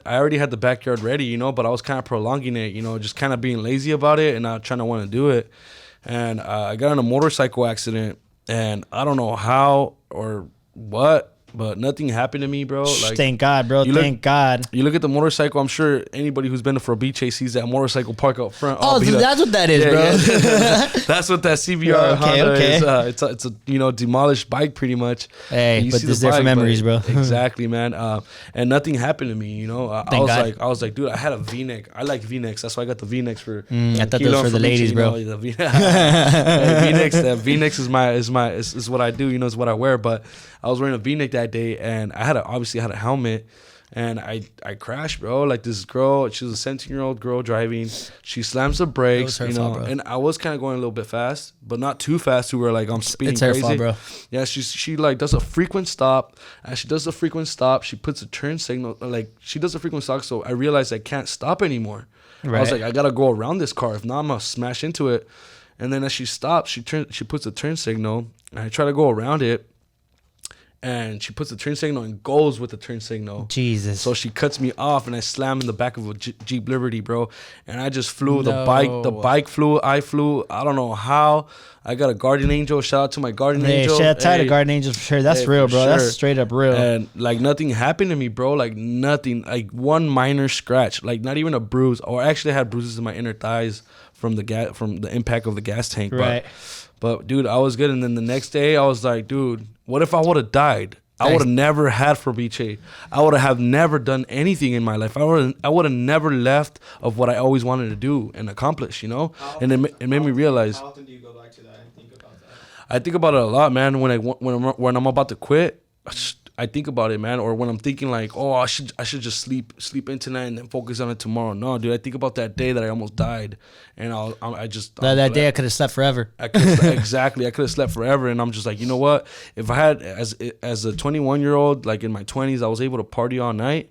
already had the backyard ready, you know, but I was kind of prolonging it, you know, just kind of being lazy about it and not trying to want to do it. And I got in a motorcycle accident, and I don't know how or what, but nothing happened to me, bro. Like, thank God, bro. Thank God. You look at the motorcycle. I'm sure anybody who's been to Froviche sees that motorcycle park up front. Oh, so that's what that is, bro. Yeah. That's what that CBR Honda is. It's a demolished bike, pretty much. Hey, but there's different memories, bro. Exactly, man. And nothing happened to me. You know, I was like, dude, I had a V-neck. I like V-necks. That's why I got the V-necks for. I thought those were for the ladies, bro. The V-necks is what I do. You know, is what I wear. But I was wearing a V-neck that day, and I obviously had a helmet, and I crashed, bro. Like, this girl, she was a 17-year-old girl driving. She slams the brakes, you know, and I was kind of going a little bit fast, but not too fast to where like I'm speeding crazy. It's her fault, bro. Yeah, she like does a frequent stop. As she does the frequent stop, she puts a turn signal. Like, she does a frequent stop, so I realized I can't stop anymore. Right. I was like, I gotta go around this car. If not, I'm gonna smash into it. And then as she stops, she puts a turn signal, and I try to go around it. And she puts the turn signal and goes with the turn signal. Jesus. So she cuts me off, and I slam in the back of a Jeep Liberty, bro. And I just flew. The bike flew. I flew. I don't know how. I got a guardian angel. Shout out to my guardian angel. Shout out to guardian angels for sure. That's real, bro. Sure. That's straight up real. And like, nothing happened to me, bro. Like, nothing. Like, one minor scratch. Like, not even a bruise. Or actually, I had bruises in my inner thighs from the impact of the gas tank. Right. But dude, I was good. And then the next day, I was like, dude, what if I would have died? I would have never had Froviche. I would have never done anything in my life. I would have never left of what I always wanted to do and accomplish, you know? And it made me realize. How often do you go back to that and think about that? I think about it a lot, man. When I'm about to quit, I think about it, man. Or when I'm thinking like, oh, I should just sleep in tonight and then focus on it tomorrow. No, dude, I think about that day that I almost died, and that day I could have slept forever. Exactly, I could have slept forever, and I'm just like, you know what? If I had as a 21-year-old, like in my 20s, I was able to party all night.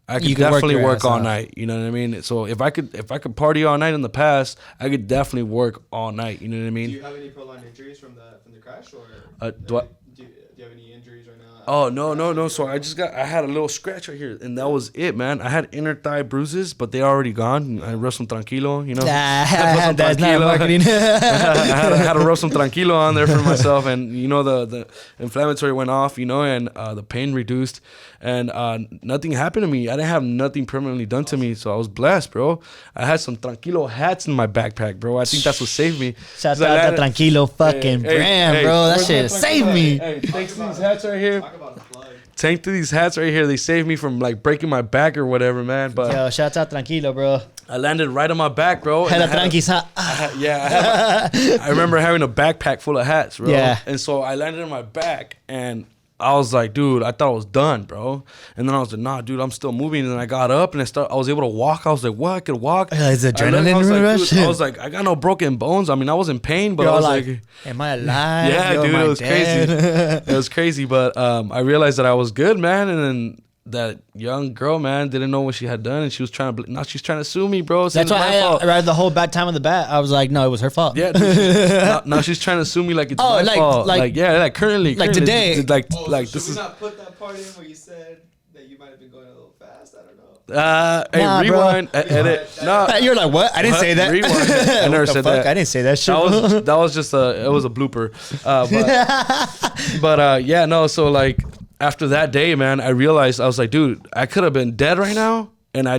I could definitely work all night. You know what I mean? So if I could party all night in the past, I could definitely work all night. You know what I mean? Do you have any prolonged injuries from the crash, or Do you have any injuries right now? Oh, no. So I had a little scratch right here, and that was it, man. I had inner thigh bruises, but they already gone. I rubbed some Tranquilo, you know. That's not marketing. I had to rub some Tranquilo on there for myself, and, you know, the inflammatory went off, you know, and the pain reduced, and nothing happened to me. I didn't have nothing permanently done to me, so I was blessed, bro. I had some Tranquilo hats in my backpack, bro. I think that's what saved me. Shout out to Tranquilo fucking brand, bro. That shit saved me. Hey, thanks to these hats right here. Thanks to these hats right here, they saved me from like breaking my back or whatever, man. But yo, shout out Tranquilo, bro. I landed right on my back, bro. Hella tranquis, huh? I remember having a backpack full of hats, bro. Yeah. And so I landed on my back, and I was like, dude, I thought I was done, bro. And then I was like, nah, dude, I'm still moving. And then I got up and I was able to walk. I was like, what? I could walk. It's adrenaline rush. I was like, I got no broken bones. I mean, I was in pain, but I was like, am I alive? Yeah, Yo, dude, it was dead? crazy. It was crazy, but I realized that I was good, man. And then that young girl, man, didn't know what she had done, and she was now she's trying to sue me, bro. That's why I read the whole bad time on the bat. I was like, no, it was her fault. Yeah, dude, now she's trying to sue me like it's my fault. Currently, today. This is not put that part in where you said that you might have been going a little fast. I don't know. Hey, rewind, edit. No, you're like, what? I didn't say that. Rewind. I never said that. I didn't say that shit. That was just it was a blooper. But yeah, no. So like, after that day, man, I realized, I was like, dude, I could have been dead right now, and I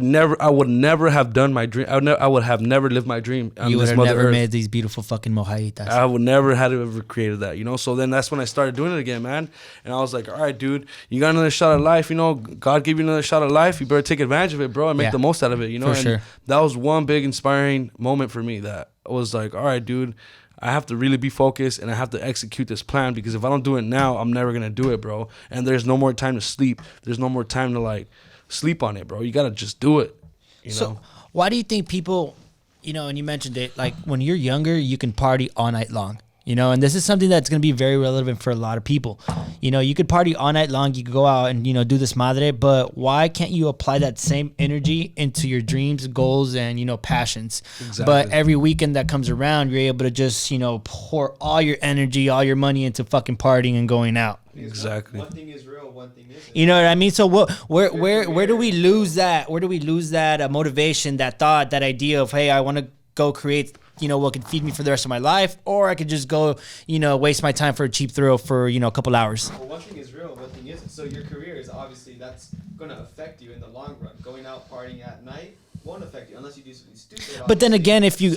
would never have done my dream. I would have never lived my dream on you this would Mother have never Earth. made these beautiful fucking mojaitas. I would never have ever created that, you know? So then that's when I started doing it again, man. And I was like, all right, dude, you got another shot at life, you know? God gave you another shot at life. You better take advantage of it, bro, and make the most out of it, you know? For sure. That was one big inspiring moment for me that was like, all right, dude, I have to really be focused, and I have to execute this plan, because if I don't do it now, I'm never going to do it, bro. And there's no more time to sleep. There's no more time to, like, sleep on it, bro. You got to just do it, you know? Why do you think people, you know, and you mentioned it, like when you're younger, you can party all night long, you know, and this is something that's going to be very relevant for a lot of people. You know, you could party all night long, you could go out and, you know, do this madre, but why can't you apply that same energy into your dreams, goals, and, you know, passions? Exactly. But every weekend that comes around, you're able to just, you know, pour all your energy, all your money into fucking partying and going out. Exactly. One thing is real, one thing isn't. You know what I mean? So where do we lose that? Where do we lose that motivation, that thought, that idea of, hey, I want to go create, you know, what could feed me for the rest of my life, or I could just go, you know, waste my time for a cheap thrill for, you know, a couple hours. Well, one thing is real, one thing isn't. So your career is obviously, that's going to affect you in the long run. Going out partying at night won't affect you unless you do something stupid. But then again, if you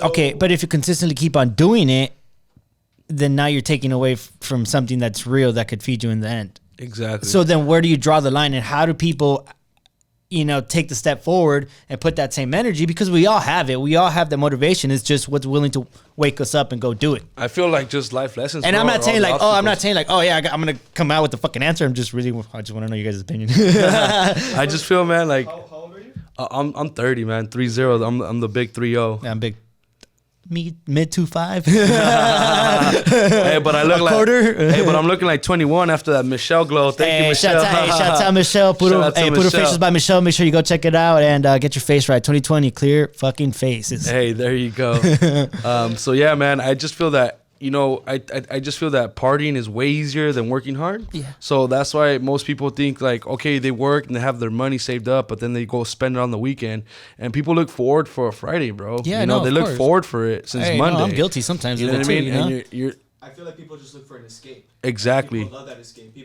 consistently keep on doing it, then now you're taking away from something that's real that could feed you in the end. Exactly. So then where do you draw the line, and how do people, you know, take the step forward and put that same energy? Because we all have it. We all have the motivation. It's just what's willing to wake us up and go do it. I feel like just life lessons. And I'm not saying like, I'm going to come out with the fucking answer. I just want to know your guys' opinion. I just feel, man, like, How old are you? I'm 30, man. 30. I'm the big 30. Yeah, I'm big. Mid 2'5". Hey, but I look like quarter. Hey, but I'm looking like 21 after that Michelle glow. Thank you, Michelle. Shout out Michelle. Puro Facials by Michelle. Make sure you go check it out and get your face right. 2020, clear fucking faces. Hey, there you go. So yeah, man, I just feel that, you know, I just feel that partying is way easier than working hard. Yeah. So that's why most people think like, okay, they work and they have their money saved up, but then they go spend it on the weekend. And people look forward for a Friday, bro. Yeah, you know, they look course. forward for it since Monday. No, I'm guilty sometimes. You know what I mean? You know? And you're I feel like people just look for an escape. Exactly. People love that escape.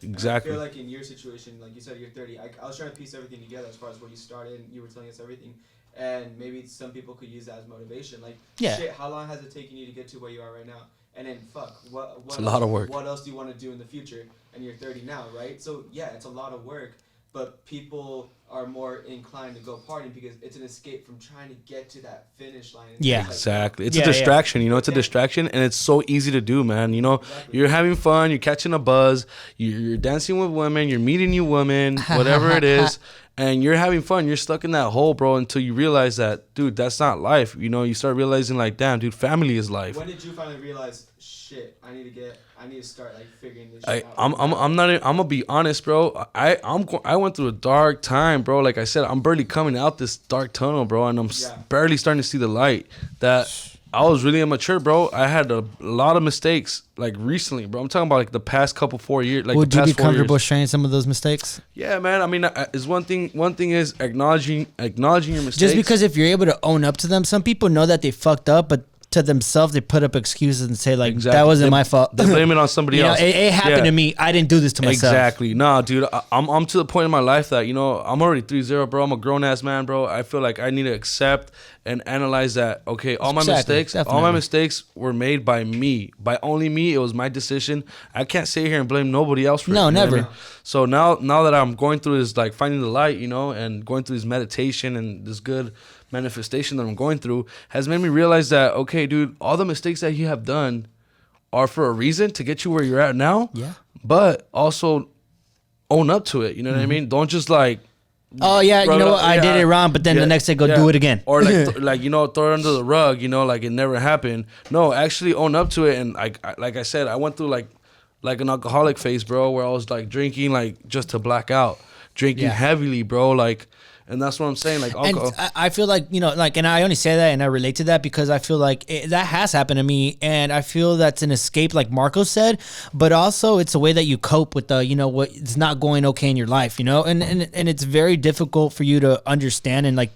Exactly. I feel like in your situation, like you said, you're 30. I was trying to piece everything together as far as where you started, and you were telling us everything. And maybe some people could use that as motivation. Like, shit, how long has it taken you to get to where you are right now? And then, what it's a lot of work. What else do you want to do in the future? And you're 30 now, right? So, yeah, it's a lot of work. But people are more inclined to go partying because it's an escape from trying to get to that finish line. Yeah, exactly. It's a distraction, you know, it's a distraction, and it's so easy to do, man. You know, you're having fun, you're catching a buzz, you're dancing with women, you're meeting new women, whatever it is, and you're having fun. You're stuck in that hole, bro, until you realize that, dude, that's not life. You know, you start realizing like, damn, dude, family is life. When did you finally realize, shit, I need to start like figuring this shit out? I'm gonna be honest, bro. I went through a dark time, bro. Like I said, I'm barely coming out this dark tunnel, bro, and I'm barely starting to see the light. That I was really immature, bro. I had a lot of mistakes, like recently, bro. I'm talking about like the past couple 4 years. Like, would the you past be comfortable sharing some of those mistakes? Yeah, man. I mean, is one thing. One thing is acknowledging your mistakes. Just because if you're able to own up to them, some people know that they fucked up, but to themselves they put up excuses and say like that wasn't my fault. They blame it on somebody else. It happened to me. I didn't do this to myself. Exactly. Nah, dude. I'm to the point in my life that I'm already 3-0, bro. I'm a grown ass man, bro. I feel like I need to accept and analyze that. Okay, all my mistakes were made by me, by only me. It was my decision. I can't sit here and blame nobody else for it. No, never. I mean? So now that I'm going through this, like finding the light, and going through this meditation and this good manifestation that I'm going through has made me realize that, okay, dude, all the mistakes that you have done are for a reason to get you where you're at now. Yeah. But also own up to it. You know what I mean? Don't just like, oh yeah, you know what? I did it wrong, but then the next day do it again. Or like throw it under the rug, like it never happened. No, actually own up to it. And like I said, I went through like an alcoholic phase, bro, where I was like drinking like just to black out, drinking heavily, bro, like. And that's what I'm saying, like alcohol. And I feel like, and I only say that and I relate to that because I feel like that has happened to me. And I feel that's an escape, like Marco said, but also it's a way that you cope with the, what it's not going okay in your life, and it's very difficult for you to understand and like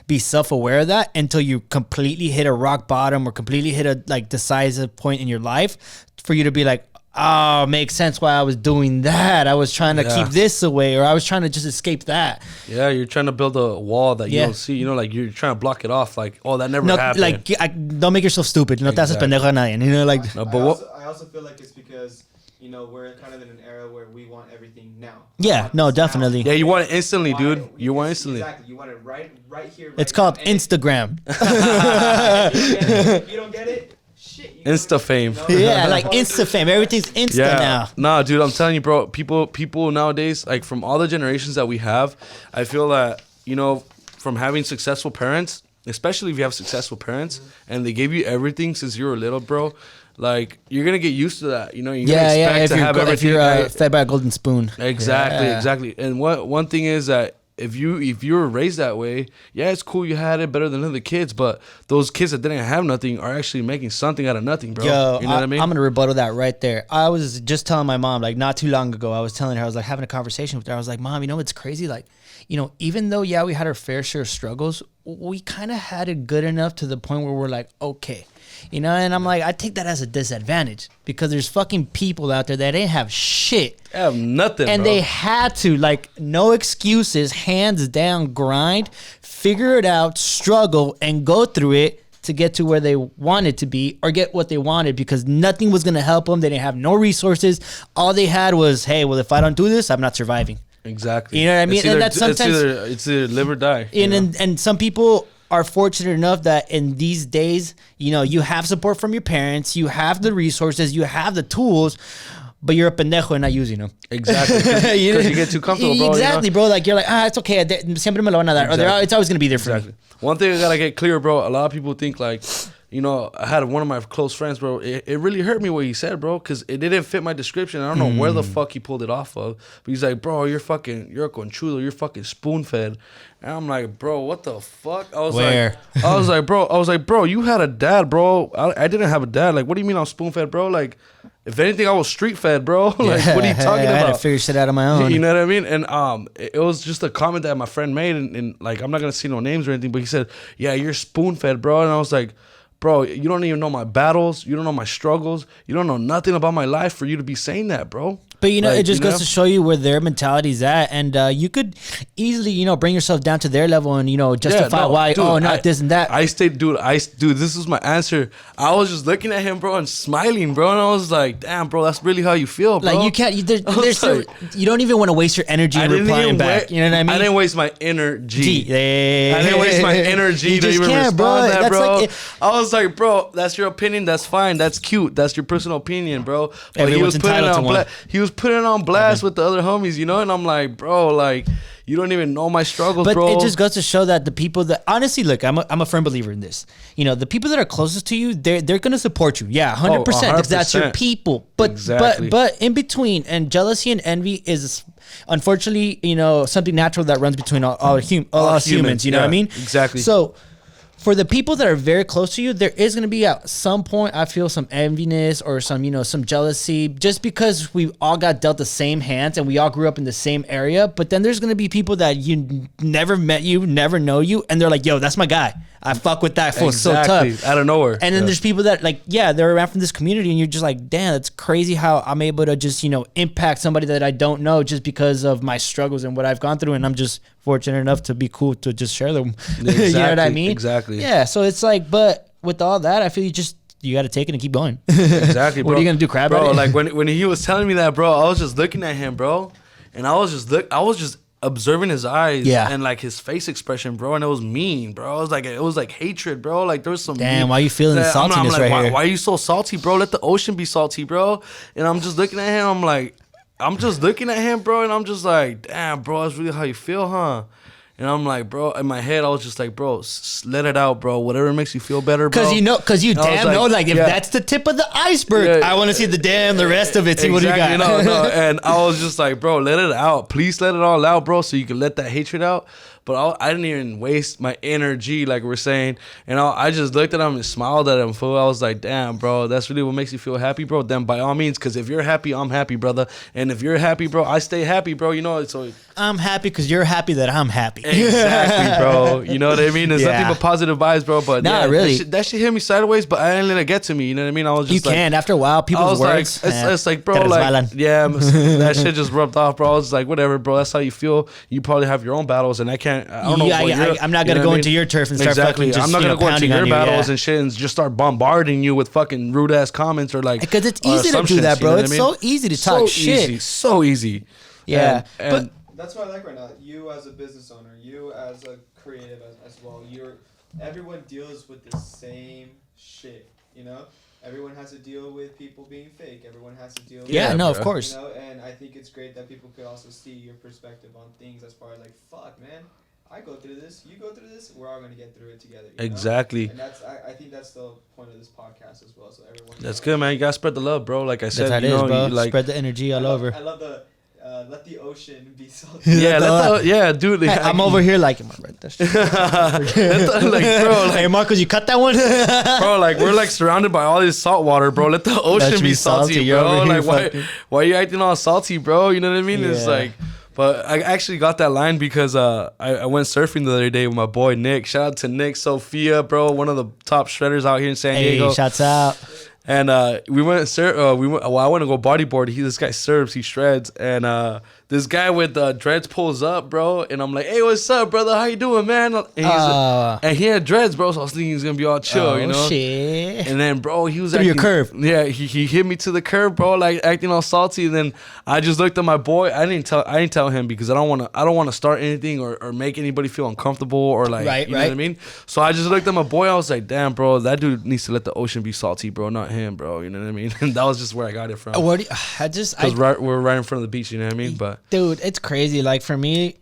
be self-aware of that until you completely hit a rock bottom or completely hit a decisive point in your life for you to be like, oh, makes sense why I was doing that. I was trying to keep this away, or I was trying to just escape that. Yeah, you're trying to build a wall that you don't see. Like you're trying to block it off. Like, oh, that never happened. Like, don't make yourself stupid. No te haces pendejo a nadie. Like. No, but I also feel like it's because we're kind of in an era where we want everything now. Yeah, no, definitely. Yeah, you want it instantly, dude. You want it instantly. Exactly. You want it right here. It's called Instagram. If you don't get it. Insta fame. Yeah, like Insta fame. Everything's Insta now. Nah, dude, I'm telling you, bro. People nowadays, like from all the generations that we have, I feel that, from having successful parents, especially if you have successful parents and they gave you everything since you were little, bro, like you're going to get used to that. You're going to expect to have everything. If you're fed by a golden spoon. Exactly. And one thing is that if you were raised that way, it's cool you had it better than other kids, but those kids that didn't have nothing are actually making something out of nothing, bro. Yo, you know what I mean? I'm gonna rebuttal that right there. I was just telling my mom, like not too long ago, I was telling her, I was like having a conversation with her. I was like, Mom, what's crazy? Like, even though we had our fair share of struggles, we kind of had it good enough to the point where we're like, okay. And I'm like, I take that as a disadvantage because there's fucking people out there that ain't have shit. They have nothing, and bro. They had to, like, no excuses, hands down, grind, figure it out, struggle, and go through it to get to where they wanted to be or get what they wanted because nothing was going to help them. They didn't have no resources. All they had was, hey, well, if I don't do this, I'm not surviving. Exactly. You know what I mean? And that's sometimes it's either live or die. And some people are fortunate enough that in these days, you have support from your parents, you have the resources, you have the tools, but you're a pendejo and not using them. Exactly. Because you get too comfortable, bro. Exactly, bro. Like, you're like, it's okay. Siempre me lo van a dar. Exactly. Or it's always going to be there for me. One thing I got to get clear, bro. A lot of people think like, I had one of my close friends, bro. It really hurt me what he said, bro, because it didn't fit my description. I don't know where the fuck he pulled it off of. But he's like, bro, you're a conchudo. You're fucking spoon fed. And I'm like, bro, what the fuck? I was like, bro, you had a dad, bro. I didn't have a dad. Like, what do you mean I'm spoon fed, bro? Like, if anything, I was street fed, bro. Like, what are you talking about? I had to figure shit out on my own. You know what I mean? And it was just a comment that my friend made, and like, I'm not gonna say no names or anything, but he said, yeah, you're spoon fed, bro. And I was like, bro, you don't even know my battles. You don't know my struggles. You don't know nothing about my life for you to be saying that, bro. But, it just goes to show you where their mentality's at. And you could easily, bring yourself down to their level and, justify why, dude, this and that. Dude, this was my answer. I was just looking at him, bro, and smiling, bro. And I was like, damn, bro, that's really how you feel, bro. Like, you can't, you don't even want to waste your energy replying back. You know what I mean? I didn't waste my energy. I didn't waste my energy to even respond to that, bro. I was like, bro, that's your opinion. That's fine. That's cute. That's your personal opinion, bro. But Everyone's entitled to one. He was putting it on blast with the other homies, and I'm like, bro, like, you don't even know my struggles, but bro. It just goes to show that the people that, honestly, look, I'm a firm believer in this. The people that are closest to you, they're gonna support you. Yeah, 100%, because that's your people. But exactly. but in between, and jealousy and envy is unfortunately, something natural that runs between all us humans. You know what I mean? Exactly. So for the people that are very close to you, there is going to be at some point, I feel some enviness or some, you know, some jealousy just because we all got dealt the same hands and we all grew up in the same area. But then there's going to be people that you never met you, never know you. And they're like, yo, that's my guy. I fuck with that fool. So tough. Out of nowhere. And then there's people that like, yeah, they're around from this community and you're just like, damn, it's crazy how I'm able to just, you know, impact somebody that I don't know just because of my struggles and what I've gone through. And I'm just fortunate enough to be cool to just share them. Exactly, you know what I mean? Exactly. Yeah. So it's like, but with all that, I feel you got to take it and keep going. Exactly, bro. What are you going to do, crab? Bro, like when he was telling me that, bro, I was just looking at him, bro. And I was just observing his eyes and like his face expression, bro, and it was mean, bro. It was like hatred, bro. Like there was some why you feeling the saltiness like, right here? Why are you so salty, bro? Let the ocean be salty, bro. And I'm just looking at him, bro, and I'm just like, damn, bro, that's really how you feel, huh? And I'm like, bro, in my head, I was just like, bro, let it out, bro. Whatever makes you feel better, bro. Because you damn know, like, if that's the tip of the iceberg, I want to see the rest of it. See what you got. No. And I was just like, bro, let it out. Please let it all out, bro, so you can let that hatred out. But I didn't even waste my energy, like we're saying. And I just looked at him and smiled at him, fool. I was like, damn, bro, that's really what makes you feel happy, bro. Then by all means, because if you're happy, I'm happy, brother. And if you're happy, bro, I stay happy, bro. You know, so I'm happy because you're happy that I'm happy. Exactly, bro. You know what I mean? There's nothing but positive vibes, bro. But really. That shit hit me sideways, but I didn't let it get to me. You know what I mean? I was just after a while, people's words. Like, it's like, bro, like, that shit just rubbed off, bro. I was like, whatever, bro. That's how you feel. You probably have your own battles, and I don't know. I'm not gonna go into your turf and start fucking just, I'm not gonna go into your battles and shit and just start bombarding you with fucking rude ass comments or like, because it's easy to do that, bro. It's so easy to talk shit. So easy. Yeah, but that's what I like right now. You as a business owner, you as a creative as well. Everyone deals with the same shit, you know. Everyone has to deal with people being fake. Everyone has to deal with of course. You know, and I think it's great that people could also see your perspective on things as far as like, fuck, man, I go through this, you go through this, we're all going to get through it together. Exactly. And I think that's the point of this podcast as well. So everyone. That's good, man. You got to spread the love, bro. Like I said, that's how it is, bro. Like, spread the energy all over. I love the let the ocean be salty. Yeah, dude. Hey, I'm over here like, am I right? That shit. Like, bro, like, hey, Marcos, you cut that one? Bro, like, we're like surrounded by all this salt water, bro. Let the ocean be salty, bro. Like, why are you acting all salty, bro? You know what I mean? It's like. But I actually got that line because I went surfing the other day with my boy Nick. Shout out to Nick Sophia, bro, one of the top shredders out here in San Diego. Hey, shouts out. And we went I went to go bodyboard. This guy surfs, he shreds, and this guy with dreads pulls up, bro, and I'm like, hey, what's up, brother? How you doing, man? And he had dreads, bro, so I was thinking he was gonna be all chill, you know. Shit. And then, bro, he was through your curve. Yeah, he hit me to the curve, bro, like acting all salty. And then I just looked at my boy. I didn't tell him because I don't want to start anything or make anybody feel uncomfortable or like, you know what I mean. So I just looked at my boy. I was like, damn, bro, that dude needs to let the ocean be salty, bro, not him, bro. You know what I mean? And that was just where I got it from. Because we're right in front of the beach, you know what I mean? But dude, it's crazy. Like for me,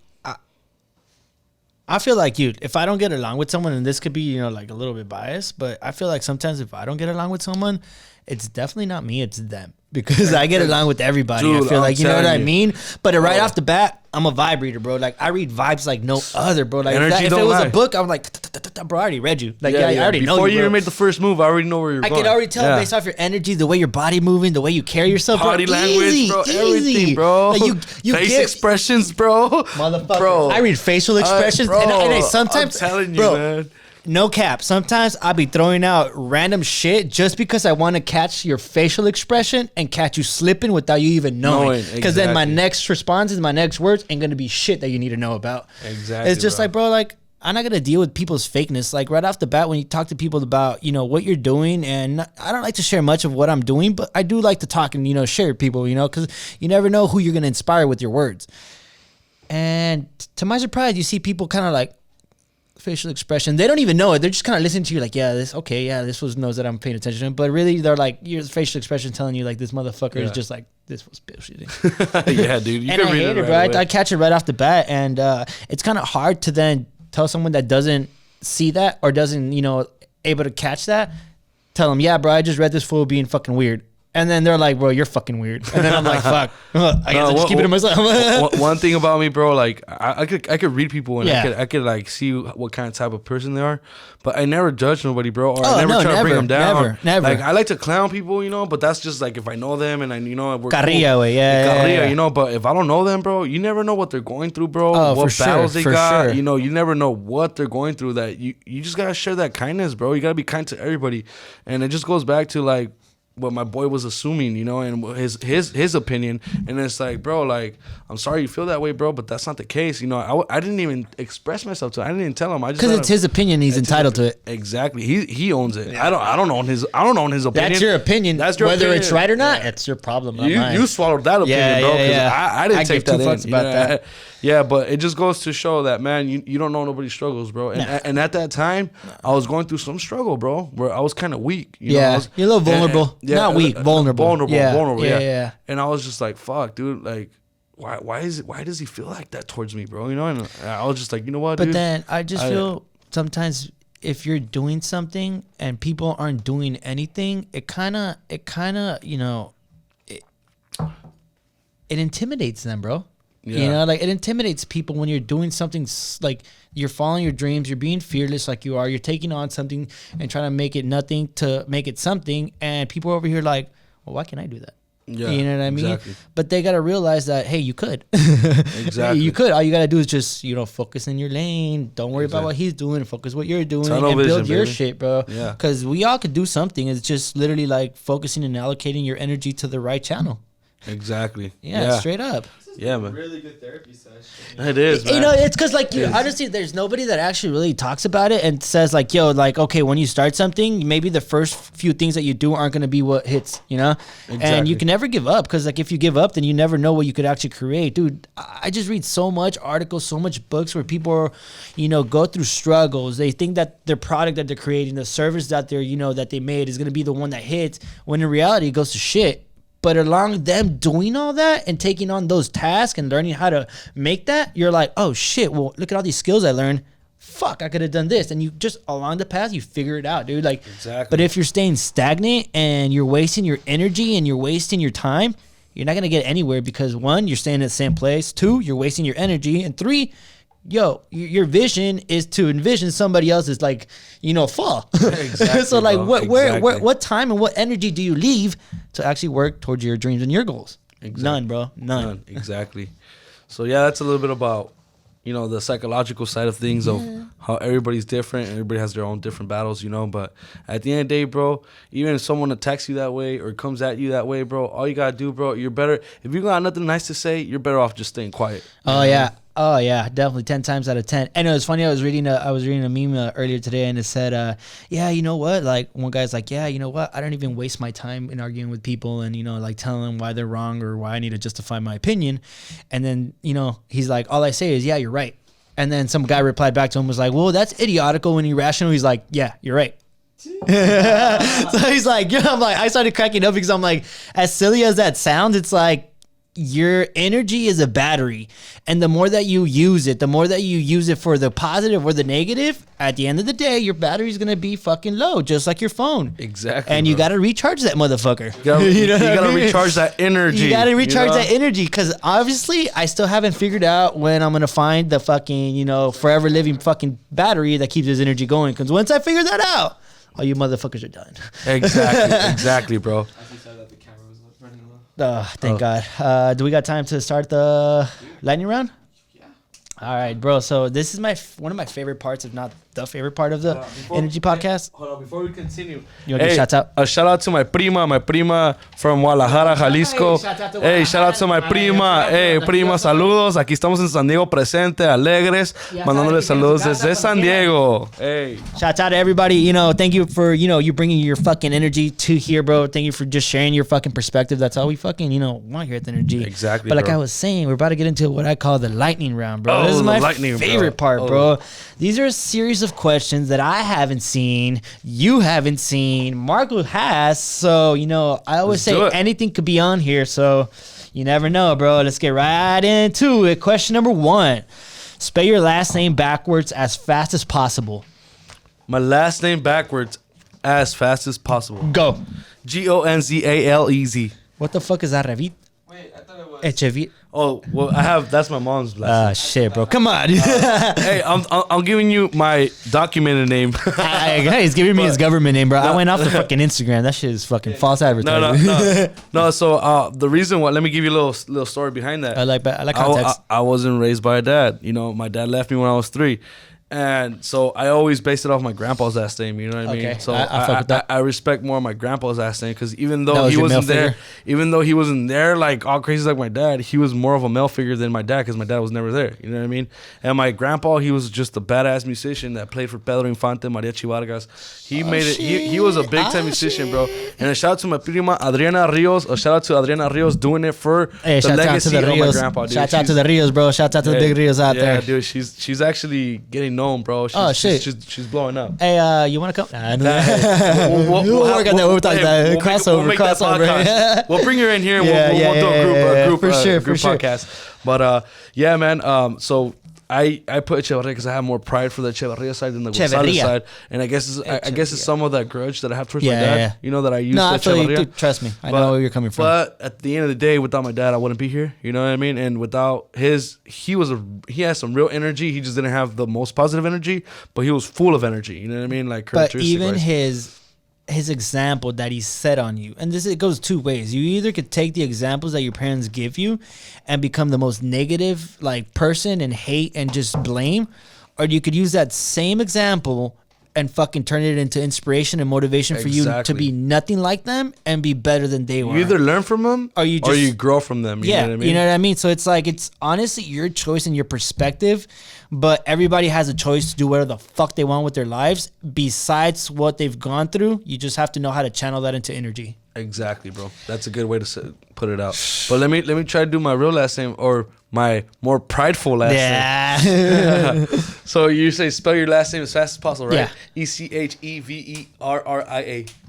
I feel like, if I don't get along with someone, and this could be, you know, like a little bit biased, but I feel like sometimes if I don't get along with someone, it's definitely not me, it's them. Because I get along with everybody. Dude, I feel like, you know what I mean? But right off the bat, I'm a vibe reader, bro. Like, I read vibes like no other, bro. Like, if it was a book, I'm like, bro, I already read you. Like, I already know you, before you even made the first move, I already know where you're going. I can already tell based off your energy, the way your body moving, the way you carry yourself, body language, bro. Everything, bro. Like, you face expressions, bro. Motherfucker. Bro. I read facial expressions. Bro, and I sometimes, I'm telling you, man. No cap. Sometimes I'll be throwing out random shit just because I want to catch your facial expression and catch you slipping without you even knowing. Because then my next responses, my next words ain't going to be shit that you need to know about. Exactly. It's just like, bro, like, I'm not going to deal with people's fakeness. Like, right off the bat, when you talk to people about, you know, what you're doing, and I don't like to share much of what I'm doing, but I do like to talk and, you know, share with people, you know, because you never know who you're going to inspire with your words. And to my surprise, you see people kind of like, facial expression. They don't even know it. They're just kind of listening to you like, this was knows that I'm paying attention to him. But really, they're like, your facial expression telling you like, this motherfucker is just like, this was bullshitting. Yeah, dude. You and I hate it, bro. I catch it right off the bat. And it's kind of hard to then tell someone that doesn't see that or doesn't, you know, able to catch that. Tell them, yeah, bro, I just read this fool being fucking weird. And then they're like, bro, you're fucking weird. And then I'm like, fuck. I guess I just keep it to myself. One thing about me, bro, like I could read people and I could like see what kind of type of person they are, but I never judge nobody, bro. Or I never try to bring them down. Never. Like I like to clown people, you know, but that's just like if I know them and we're Carrilla, cool. yeah. You know. But if I don't know them, bro, you never know what they're going through, bro. What battles they got, sure. you know. You never know what they're going through. That you just gotta share that kindness, bro. You gotta be kind to everybody, and it just goes back to like what my boy was assuming, you know, and his opinion. And it's like, bro, like, I'm sorry you feel that way, bro, but that's not the case. You know, I didn't even express myself to him. I didn't even tell him. I just because it's his opinion. He's entitled to it. Exactly. He owns it. Yeah. I don't own his opinion. That's your opinion. That's your whether opinion. It's right or not. It's your problem. Not mine. You swallowed that opinion, bro. I didn't take that in. About that. Yeah, but it just goes to show that, man, you don't know nobody's struggles, bro. And at that time, I was going through some struggle, bro, where I was kind of weak. You're a little vulnerable. Not weak, vulnerable. Yeah. And I was just like, fuck, dude, like, why does he feel like that towards me, bro? You know, and I was just like, you know what, dude? But then I just feel sometimes if you're doing something and people aren't doing anything, it kind of, you know, it intimidates them, bro. Yeah. You know, like it intimidates people when you're doing something like you're following your dreams, you're being fearless like you are, you're taking on something and trying to make it nothing to make it something. And people over here like, well, why can't I do that? Yeah, you know what I mean? Exactly. But they got to realize that, hey, you could. Exactly. You could. All you got to do is just, you know, focus in your lane. Don't worry about what he's doing. Focus what you're doing and build your shit, bro. Yeah. Because we all could do something. It's just literally like focusing and allocating your energy to the right channel. Exactly. Yeah, straight up. Yeah, man. Really good therapy session. It is, man. You know, it's because like honestly, there's nobody that actually really talks about it and says like, yo, like, okay, when you start something, maybe the first few things that you do aren't gonna be what hits, you know. Exactly. And you can never give up because like if you give up, then you never know what you could actually create, dude. I just read so much articles, so much books where people are, you know, go through struggles. They think that their product that they're creating, the service that they're, you know, that they made is gonna be the one that hits. When in reality, it goes to shit. But along them doing all that and taking on those tasks and learning how to make that, you're like, oh shit, well, look at all these skills I learned. Fuck, I could have done this. And you just, along the path, you figure it out, dude. Like, exactly. But if you're staying stagnant and you're wasting your energy and you're wasting your time, you're not going to get anywhere because one, you're staying in the same place. Two, you're wasting your energy. And three, yo, your vision is to envision somebody else's like, you know, fall. Exactly, so like what time and what energy do you leave to actually work towards your dreams and your goals? Exactly. None, bro. None. Exactly. So yeah, that's a little bit about, you know, the psychological side of things of how everybody's different. Everybody has their own different battles, you know. But at the end of the day, bro, even if someone attacks you that way or comes at you that way, bro, all you gotta do, bro, you're better. If you got nothing nice to say, you're better off just staying quiet. Oh yeah. Oh yeah, definitely 10 times out of 10. And it was funny. I was reading a meme earlier today, and it said, "Yeah, you know what? Like one guy's like, yeah, you know what? I don't even waste my time in arguing with people, and you know, like telling them why they're wrong or why I need to justify my opinion." And then you know, he's like, "All I say is, yeah, you're right." And then some guy replied back to him was like, "Well, that's idiotical and irrational." He's like, "Yeah, you're right." So he's like, yeah. I'm like, I started cracking up because I'm like, as silly as that sounds, it's like, your energy is a battery, and the more that you use it, the more that you use it for the positive or the negative, at the end of the day, your battery's gonna be fucking low, just like your phone. Exactly. And you gotta recharge that motherfucker. You gotta recharge that energy. You gotta recharge that energy, because obviously, I still haven't figured out when I'm gonna find the fucking, you know, forever living fucking battery that keeps his energy going. Because once I figure that out, all you motherfuckers are done. Exactly, bro. Thank God. Do we got time to start the lightning round? Yeah. All right, bro. So this is one of my favorite parts, if not the favorite part of the Energy Podcast. Hold on, before we continue. You want to give shouts out? A shout out to my prima from Guadalajara, Jalisco. Hey, shout out to my prima. Hey, prima, saludos. Aquí estamos en San Diego presente, alegres. Mandándole saludos desde San Diego. Hey. Shout out to everybody. You know, thank you for, you know, you bringing your fucking energy to here, bro. Thank you for just sharing your fucking perspective. That's all we fucking, you know, want here at the Energy. Exactly, But like I was saying, we're about to get into what I call the lightning round, bro. This is my favorite part, bro. These are a series of questions that I haven't seen, you haven't seen, Marco has. So, you know, I always say anything could be on here. So you never know, bro. Let's get right into it. Question number 1. Spell your last name backwards as fast as possible. My last name backwards as fast as possible. Go. Gonzalez. What the fuck is Arrevit? Wait, I thought it was. Echevit. Oh, well, that's my mom's last name. Shit, bro. Come on. Hey, I'm giving you my documented name. Hey, he's giving me his government name, bro. I went off the fucking Instagram. That shit is fucking false advertising. No. So the reason why, let me give you a little story behind that. I like context. I wasn't raised by a dad. You know, my dad left me when I was 3. And so I always based it off my grandpa's last name, you know what I mean? So I respect more my grandpa's last name because even though he wasn't there, like all crazy like my dad, he was more of a male figure than my dad because my dad was never there, you know what I mean? And my grandpa, he was just a badass musician that played for Pedro Infante, Mariachi Vargas. He he was a big time musician, bro. And a shout out to my prima Adriana Rios, doing it for the legacy of my grandpa, dude. Shout out to the Rios, bro. Shout out to the big Rios out there. Yeah, dude, she's actually getting known, bro. She's blowing up. Hey, you want to come? We'll work on that. We'll talk about crossover. We'll bring her in here. And we'll do a group podcast. But yeah, man. So I put Echeverria because I have more pride for the Echeverria side than the Gonzalez side, and I guess it's some of that grudge that I have towards my dad. Yeah. You know that I used Echeverria. Dude, trust me, I know where you're coming from. But at the end of the day, without my dad, I wouldn't be here. You know what I mean? And without he has some real energy. He just didn't have the most positive energy, but he was full of energy. You know what I mean? Like, but even his example that he set on you, and it goes two ways. You either could take the examples that your parents give you and become the most negative like person and hate and just blame, or you could use that same example and fucking turn it into inspiration and motivation for you to be nothing like them and be better than they were. You either learn from them or you grow from them. You know what I mean? You know what I mean? So it's like, it's honestly your choice and your perspective, but everybody has a choice to do whatever the fuck they want with their lives. Besides what they've gone through, you just have to know how to channel that into energy. Exactly, bro. That's a good way to put it out. But let me try to do my real last name or my more prideful last name. So you spell your last name as fast as possible, right? Yeah. Echeverria.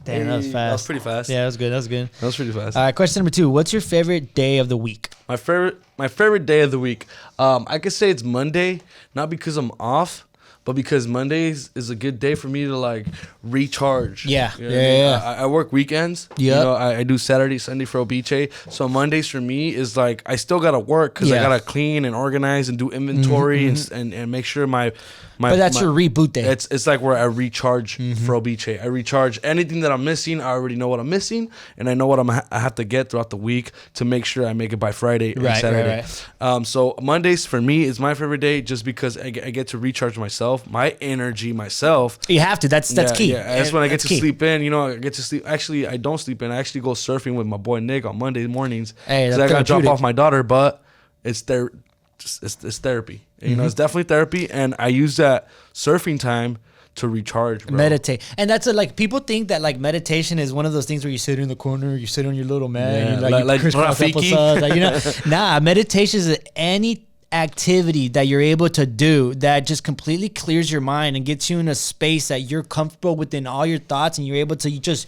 Damn, that was fast. That was pretty fast. Yeah, that was good. That was pretty fast. All right, question number 2. What's your favorite day of the week? My favorite day of the week. I could say it's Monday, not because I'm off, but because Mondays is a good day for me to like recharge. Yeah, you know I work weekends. Yeah, you know, I do Saturday, Sunday for Froviche. So Mondays for me is like I still gotta work because I gotta clean and organize and do inventory and make sure my. But that's your reboot day. It's like where I recharge Froviche. I recharge anything that I'm missing. I already know what I'm missing, and I know what I have to get throughout the week to make sure I make it by Friday and Saturday. Right. So Mondays for me is my favorite day just because I get to recharge myself, my energy, myself. You have to. That's key. Yeah, that's when I get to sleep in. You know, I get to sleep. Actually, I don't sleep in. I actually go surfing with my boy Nick on Monday mornings. Hey, I gotta drop off my daughter, but it's therapy. You know, it's definitely therapy, and I use that surfing time to recharge, bro. Meditate. And that's like people think that like meditation is one of those things where you sit in the corner, you sit on your little mat, and like Rafiki. Like, you know, nah, meditation is any activity that you're able to do that just completely clears your mind and gets you in a space that you're comfortable within all your thoughts, and you're able to just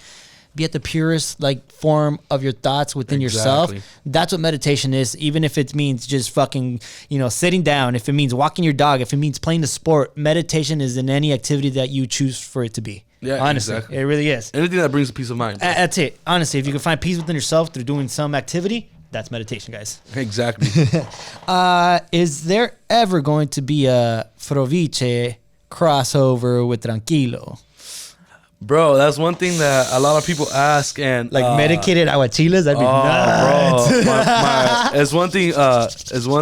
be at the purest like form of your thoughts within yourself. That's what meditation is, even if it means just fucking, you know, sitting down, if it means walking your dog, if it means playing the sport. Meditation is in any activity that you choose for it to be. Yeah, honestly, it really is. Anything that brings a peace of mind. That's it. Honestly, if you can find peace within yourself through doing some activity, that's meditation, guys. Exactly. Is there ever going to be a Froviche crossover with Trankilo? Bro, that's one thing that a lot of people ask, and like medicated aguachilas. That'd be nuts. Bro, it's one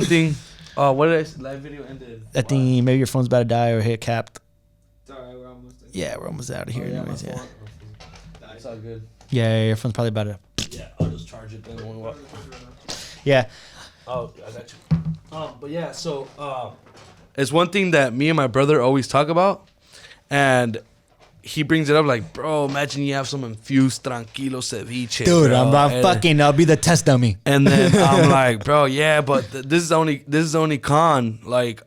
thing. What did I say? Live video ended. I think maybe your phone's about to die or hit capped. It's alright, we're almost there. Yeah, we're almost out of here. Anyways, yeah. It's all good. Yeah, your phone's probably about to. Yeah, I'll just charge it then. Yeah. Oh, I got you. But yeah, so it's one thing that me and my brother always talk about, and he brings it up like, bro, imagine you have some infused Trankilo ceviche. Dude, bro. I'll be the test dummy. And then I'm like, bro, yeah, but this is only con. Like,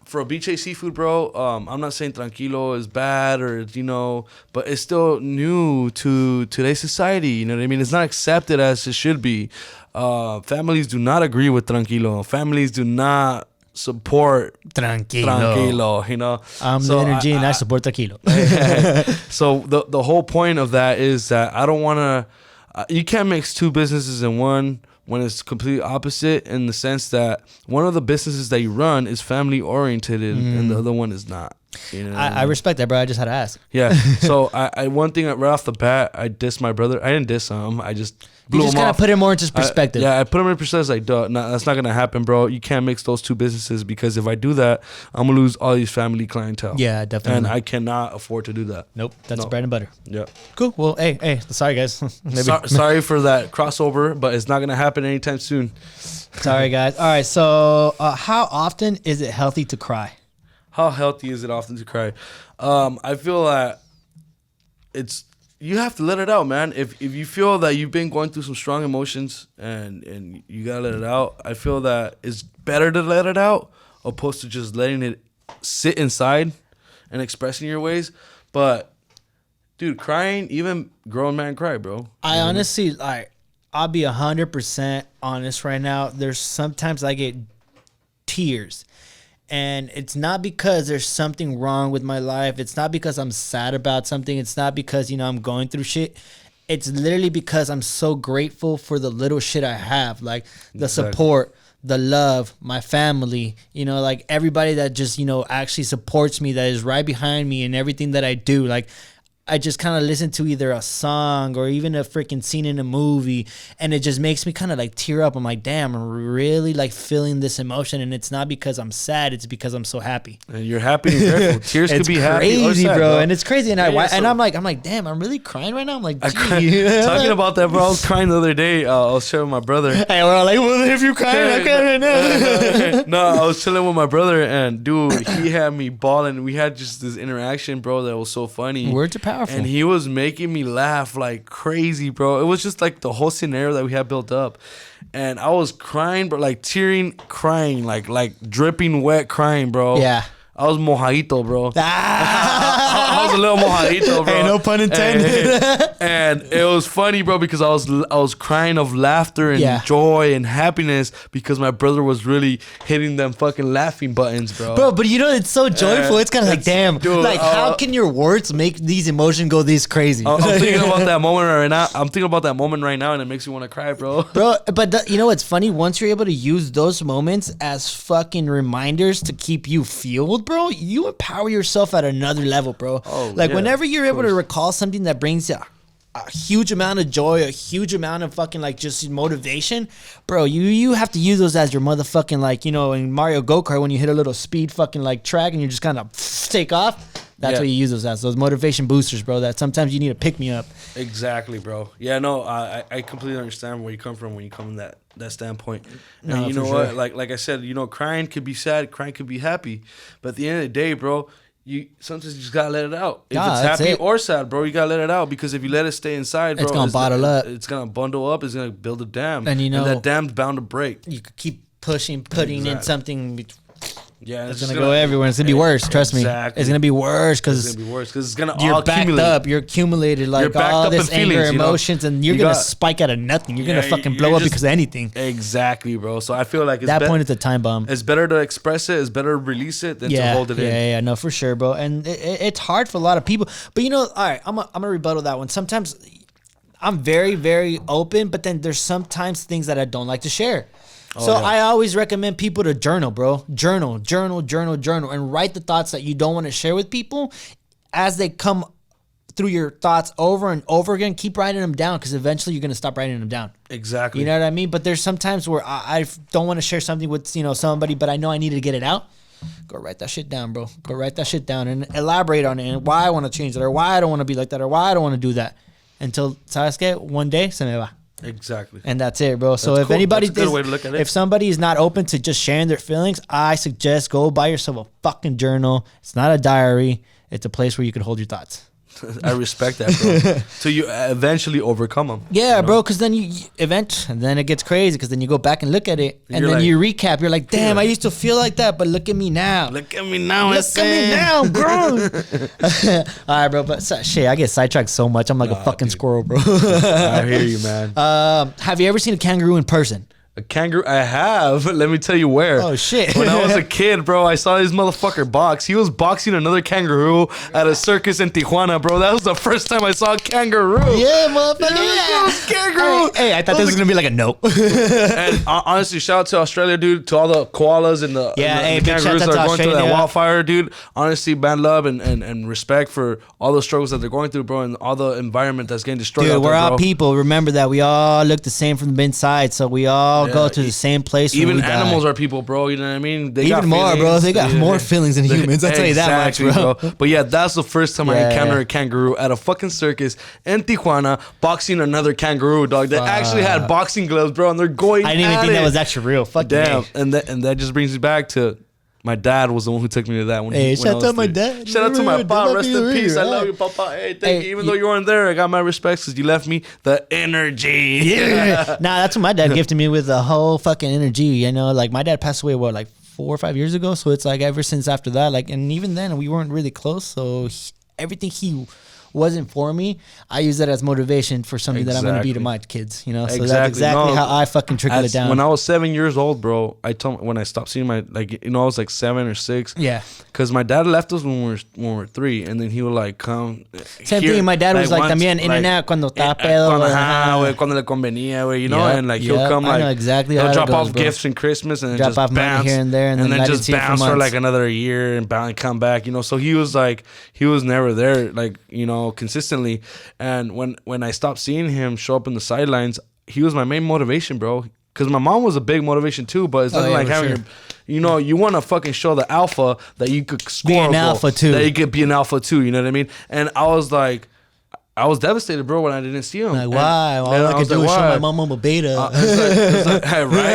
for Froviche Seafood, bro, I'm not saying Trankilo is bad or, you know, but it's still new to today's society. You know what I mean? It's not accepted as it should be. Families do not agree with Trankilo. Families do not support tranquilo, you know. I'm the energy and I support tranquilo. So the whole point of that is that I don't want to, you can't mix two businesses in one when it's completely opposite, in the sense that one of the businesses that you run is family oriented and the other one is not. You know I respect that, bro. I just had to ask. Yeah. So I one thing right off the bat, I dissed my brother. I didn't diss him. I just blew him off. You just kind of put it more into perspective. I put him in perspective. Like, duh, that's not gonna happen, bro. You can't mix those two businesses, because if I do that, I'm gonna lose all these family clientele. Yeah, definitely. And I cannot afford to do that. Nope. That's bread and butter. Yeah. Cool. Well, hey, sorry guys. Sorry for that crossover, but it's not gonna happen anytime soon. Sorry guys. All right. So, how often is it healthy to cry? How healthy is it often to cry? I feel that you have to let it out, man. If you feel that you've been going through some strong emotions and you gotta let it out, I feel that it's better to let it out opposed to just letting it sit inside and expressing your ways. But dude, crying, even grown man cry, bro. I honestly, I'll be 100% honest right now. There's sometimes I get tears. And it's not because there's something wrong with my life. It's not because I'm sad about something. It's not because, I'm going through shit. It's literally because I'm so grateful for the little shit I have. Like the support, the love, my family, like everybody that just, actually supports me, that is right behind me in everything that I do. Like, I just kind of listen to either a song or even a freaking scene in a movie, and it just makes me kind of like tear up. I'm like, damn, I'm really like feeling this emotion, and it's not because I'm sad, it's because I'm so happy. And you're happy and grateful. Tears could be happy or sad, bro. And it's crazy. And I'm like, damn, I'm really crying right now. I'm like, talking about that, bro. I was crying the other day. I was sharing with my brother. Hey, we're all like, well, if you're crying, I can't right now. No, I was chilling with my brother, and dude, he had me balling. We had just this interaction, bro, that was so funny. Words are powerful. And he was making me laugh like crazy, bro. It was just like the whole scenario that we had built up. And I was crying, but like crying, like dripping wet crying, bro. Yeah. I was mojito, bro. I was a little mojito, bro. Hey, no pun intended. And it was funny, bro, because I was crying of laughter and joy and happiness because my brother was really hitting them fucking laughing buttons, bro. Bro, but it's so joyful. It's kind of like, damn, dude, like how can your words make these emotions go this crazy? I'm thinking about that moment right now. I'm thinking about that moment right now, and it makes me want to cry, bro. Bro, but you know what's funny? Once you're able to use those moments as fucking reminders to keep you fueled, bro, you empower yourself at another level, bro. Whenever you're able to recall something that brings you a huge amount of joy, a huge amount of fucking like just motivation, bro, you have to use those as your motherfucking like, in Mario Go-Kart when you hit a little speed fucking like track and you just kind of take off. That's what you use those as, those motivation boosters, bro, that sometimes you need to pick me up. Exactly, bro. Yeah, no, I completely understand where you come from when you come in that standpoint. And no, you know what? Like I said, crying could be sad, crying could be happy. But at the end of the day, bro, sometimes you just gotta let it out. If it's happy or sad, bro, you gotta let it out, because if you let it stay inside, bro, it's gonna bottle up. It's gonna bundle up. It's gonna build a dam, and that dam's bound to break. You could keep putting in something. Yeah, it's gonna go everywhere. It's gonna be worse. Trust me. It's gonna be worse because it's gonna you're all backed accumulate. up. You're accumulated like all this anger, emotions, and you're gonna spike out of nothing. You're gonna fucking blow up because of anything. Exactly, bro. So I feel like that point it's a time bomb. It's better to express it. It's better to release it than to hold it in. Yeah, no, for sure, bro. And it's hard for a lot of people. But all right, I'm gonna rebuttal that one. Sometimes I'm very, very open, but then there's sometimes things that I don't like to share. I always recommend people to journal, bro. Journal, and write the thoughts that you don't want to share with people. As they come through your thoughts over and over again, keep writing them down, because eventually you're going to stop writing them down. Exactly. You know what I mean? But there's sometimes where I don't want to share something with somebody, but I know I need to get it out. Go write that shit down, bro. Go write that shit down and elaborate on it, and why I want to change it, or why I don't want to be like that, or why I don't want to do that. Until, ¿sabes qué? One day, se me va. Exactly. And that's it, bro. So if anybody, if somebody is not open to just sharing their feelings, I suggest go buy yourself a fucking journal. It's not a diary. It's a place where you can hold your thoughts. I respect that, bro. Till you eventually overcome them. Yeah, bro. Because then then it gets crazy. Because then you go back and look at it, and then you recap. You're like, damn, I used to feel like that, but look at me now. Look at me now, bro. All right, bro. But shit, I get sidetracked so much. I'm like a fucking squirrel, bro. I hear you, man. Have you ever seen a kangaroo in person? A kangaroo? I have. Let me tell you where. Oh, shit. When I was a kid, bro, I saw this motherfucker box. He was boxing another kangaroo at a circus in Tijuana, bro. That was the first time I saw a kangaroo. Yeah, motherfucker. Yeah. Kangaroo. Hey, I thought this was going to be like a no. And honestly, shout out to Australia, dude, to all the koalas and the, the kangaroos that are going through that wildfire, dude. Honestly, mad love and respect for all the struggles that they're going through, bro, and all the environment that's getting destroyed. Dude, out there, we're bro. all people. Remember that we all look the same from the inside, so we all go to the same place. Even animals are people, bro. You know what I mean? They even more, bro. They got more feelings than humans. I'll tell you that much, bro. But yeah, that's the first time I encountered a kangaroo at a fucking circus in Tijuana, boxing another kangaroo, dog. They actually had boxing gloves, bro, and they're going. I didn't even think that was actually real. Fuck damn. And that just brings me back to. My dad was the one who took me to that. Shout out to my dad. Shout out to my papa. Rest in peace. I love you, papa. Hey, thank you. Even though you weren't there, I got my respects because you left me the energy. Yeah. Nah, that's what my dad gifted me with, the whole fucking energy. You know, like my dad passed away, like 4 or 5 years ago. So it's like ever since after that, like, and even then we weren't really close. So everything he wasn't for me, I use that as motivation for something that I'm going to be to my kids, you know? So that's exactly how I fucking trickle it down. When I was 7 years old, bro, I told when I stopped seeing my, like, you know, I was like 7 or 6. Yeah. Because my dad left us when we were 3, and then he would like come. Same thing, my dad was like también in and out cuando está pedo. Cuando le convenía, güey, you know? And like he'll come like, exactly he'll drop off gifts in Christmas and then just bounce here and there, and then just bounce for like another year and come back, you know? So he was like, he was never there, like, you know, consistently. And when I stopped seeing him show up in the sidelines, he was my main motivation, bro. Because my mom was a big motivation too, but it's nothing like having your, you know, you want to fucking show the alpha that you could score be an alpha too. That you could be an alpha too, you know what I mean? And I was like, I was devastated, bro, when I didn't see him. Like, why? All I could do is show my mom I'm a beta. It's like, hey, right?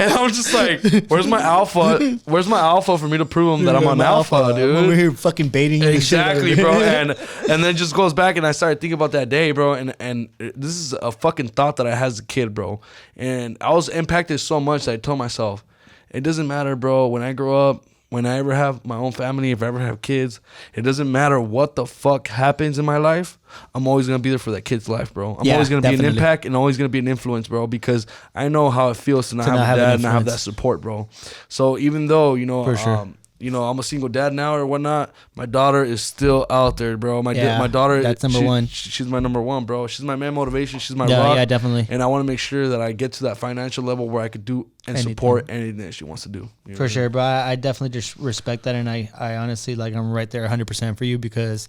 And I was just like, where's my alpha? Where's my alpha for me to prove him that I'm an alpha, dude? I'm over here fucking baiting you. Exactly, bro. And then it just goes back, and I started thinking about that day, bro. And this is a fucking thought that I had as a kid, bro. And I was impacted so much that I told myself, it doesn't matter, bro, when I grow up, when I ever have my own family, if I ever have kids, it doesn't matter what the fuck happens in my life. I'm always going to be there for that kid's life, bro. I'm always going to be an impact and always going to be an influence, bro, because I know how it feels to not have a dad and not have that support, bro. So even though, you know, you know, I'm a single dad now or whatnot, my daughter is still out there, bro. My daughter, that's number one. She's my number one, bro. She's my main motivation. She's my rock. Yeah, definitely. And I want to make sure that I get to that financial level where I could do and support anything that she wants to do. You know for sure, bro. I definitely just respect that, and I honestly, like, I'm right there 100% for you, because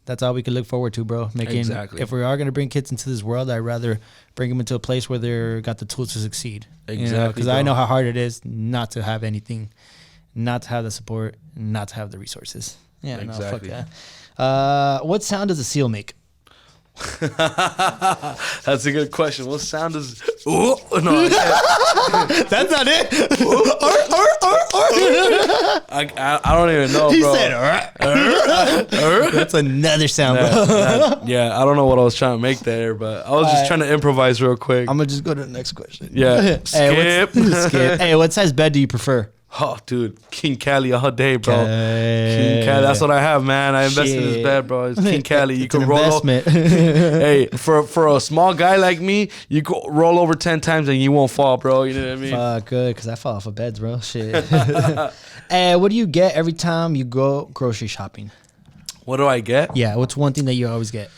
that's all we can look forward to, bro. Making if we are going to bring kids into this world, I'd rather bring them into a place where they're got the tools to succeed. Exactly. Because I know how hard it is not to have anything, not to have the support, not to have the resources. Yeah, exactly. No, fuck that. What sound does a seal make? That's a good question. What sound does? Ooh, no, that's not it. I don't even know, bro. He said, that's another sound, bro. Yeah, I don't know what I was trying to make there, but I was just trying to improvise real quick. I'm gonna just go to the next question. Yeah, skip. Skip. Hey, what size bed do you prefer? Oh, dude, King Cali all day, bro. King Cali, that's what I have, man. I invested in this bed, bro. It's King Cali. You can roll. Hey, for a small guy like me, you could roll over 10 times and you won't fall, bro. You know what I mean? Fuck, good, because I fall off of beds, bro. Shit. Hey, what do you get every time you go grocery shopping? What do I get? Yeah, what's one thing that you always get?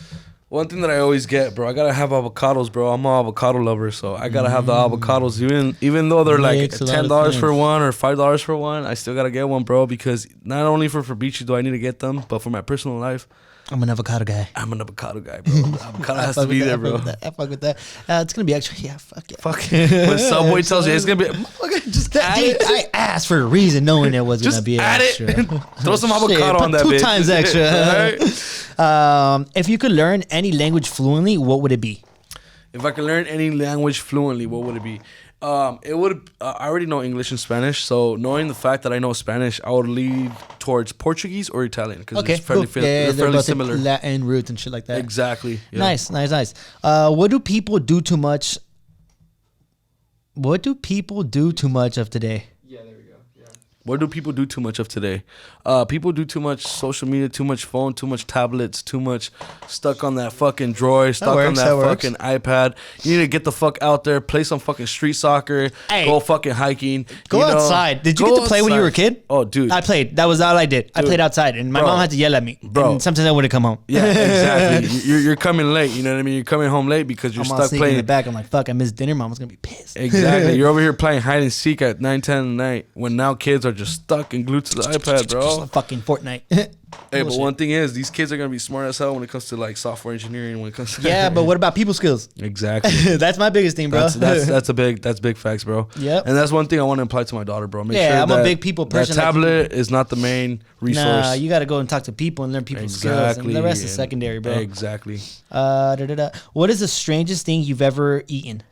One thing that I always get, bro, I gotta have avocados, bro. I'm an avocado lover, so I gotta have the avocados. Even though they're like $10 for one or $5 for one, I still gotta get one, bro, because not only for Froviche do I need to get them, but for my personal life, I'm an avocado guy. I'm an avocado guy, bro. The avocado has to be there, bro. I fuck with that. It's gonna be actually, fuck yeah. Fuck. When Subway tells you it's gonna be, just add it. I asked for a reason, knowing it was gonna be extra. It. Throw some avocado on that 2 bitch. times extra. If you could learn any language fluently, what would it be? If I could learn any language fluently, what would it be? It would. I already know English and Spanish, so knowing the fact that I know Spanish, I would lead towards Portuguese or Italian because it's fairly, they're fairly similar. Latin roots and shit like that. Exactly. Yeah. Nice. What do people do too much? What do people do too much of today? Yeah, there we go. Yeah. What do people do too much of today? People do too much social media, too much phone, too much tablets, too much stuck on that fucking droid, stuck on that fucking iPad. You need to get the fuck out there, play some fucking street soccer, go fucking hiking. Go outside. Did you get to play when you were a kid? Oh, dude. I played. That was all I did. I played outside, and my mom had to yell at me. Bro. And sometimes I wouldn't come home. Yeah, exactly. You're coming late, you know what I mean? You're coming home late because you're stuck playing. In the back. I'm like, fuck, I missed dinner. Mom's going to be pissed. Exactly. You're over here playing hide and seek at 9, 10 at night when now kids are just stuck and glued to the iPad, bro. Fucking Fortnite. Hey, but one thing is, these kids are gonna be smart as hell when it comes to like software engineering. When it comes to but what about people skills? Exactly. That's my biggest thing, bro. That's big facts, bro. Yep. And that's one thing I want to imply to my daughter, bro. Make sure I'm a big people person. That tablet is not the main resource. Nah, you got to go and talk to people and learn people's skills, and the rest is secondary, bro. Exactly. What is the strangest thing you've ever eaten?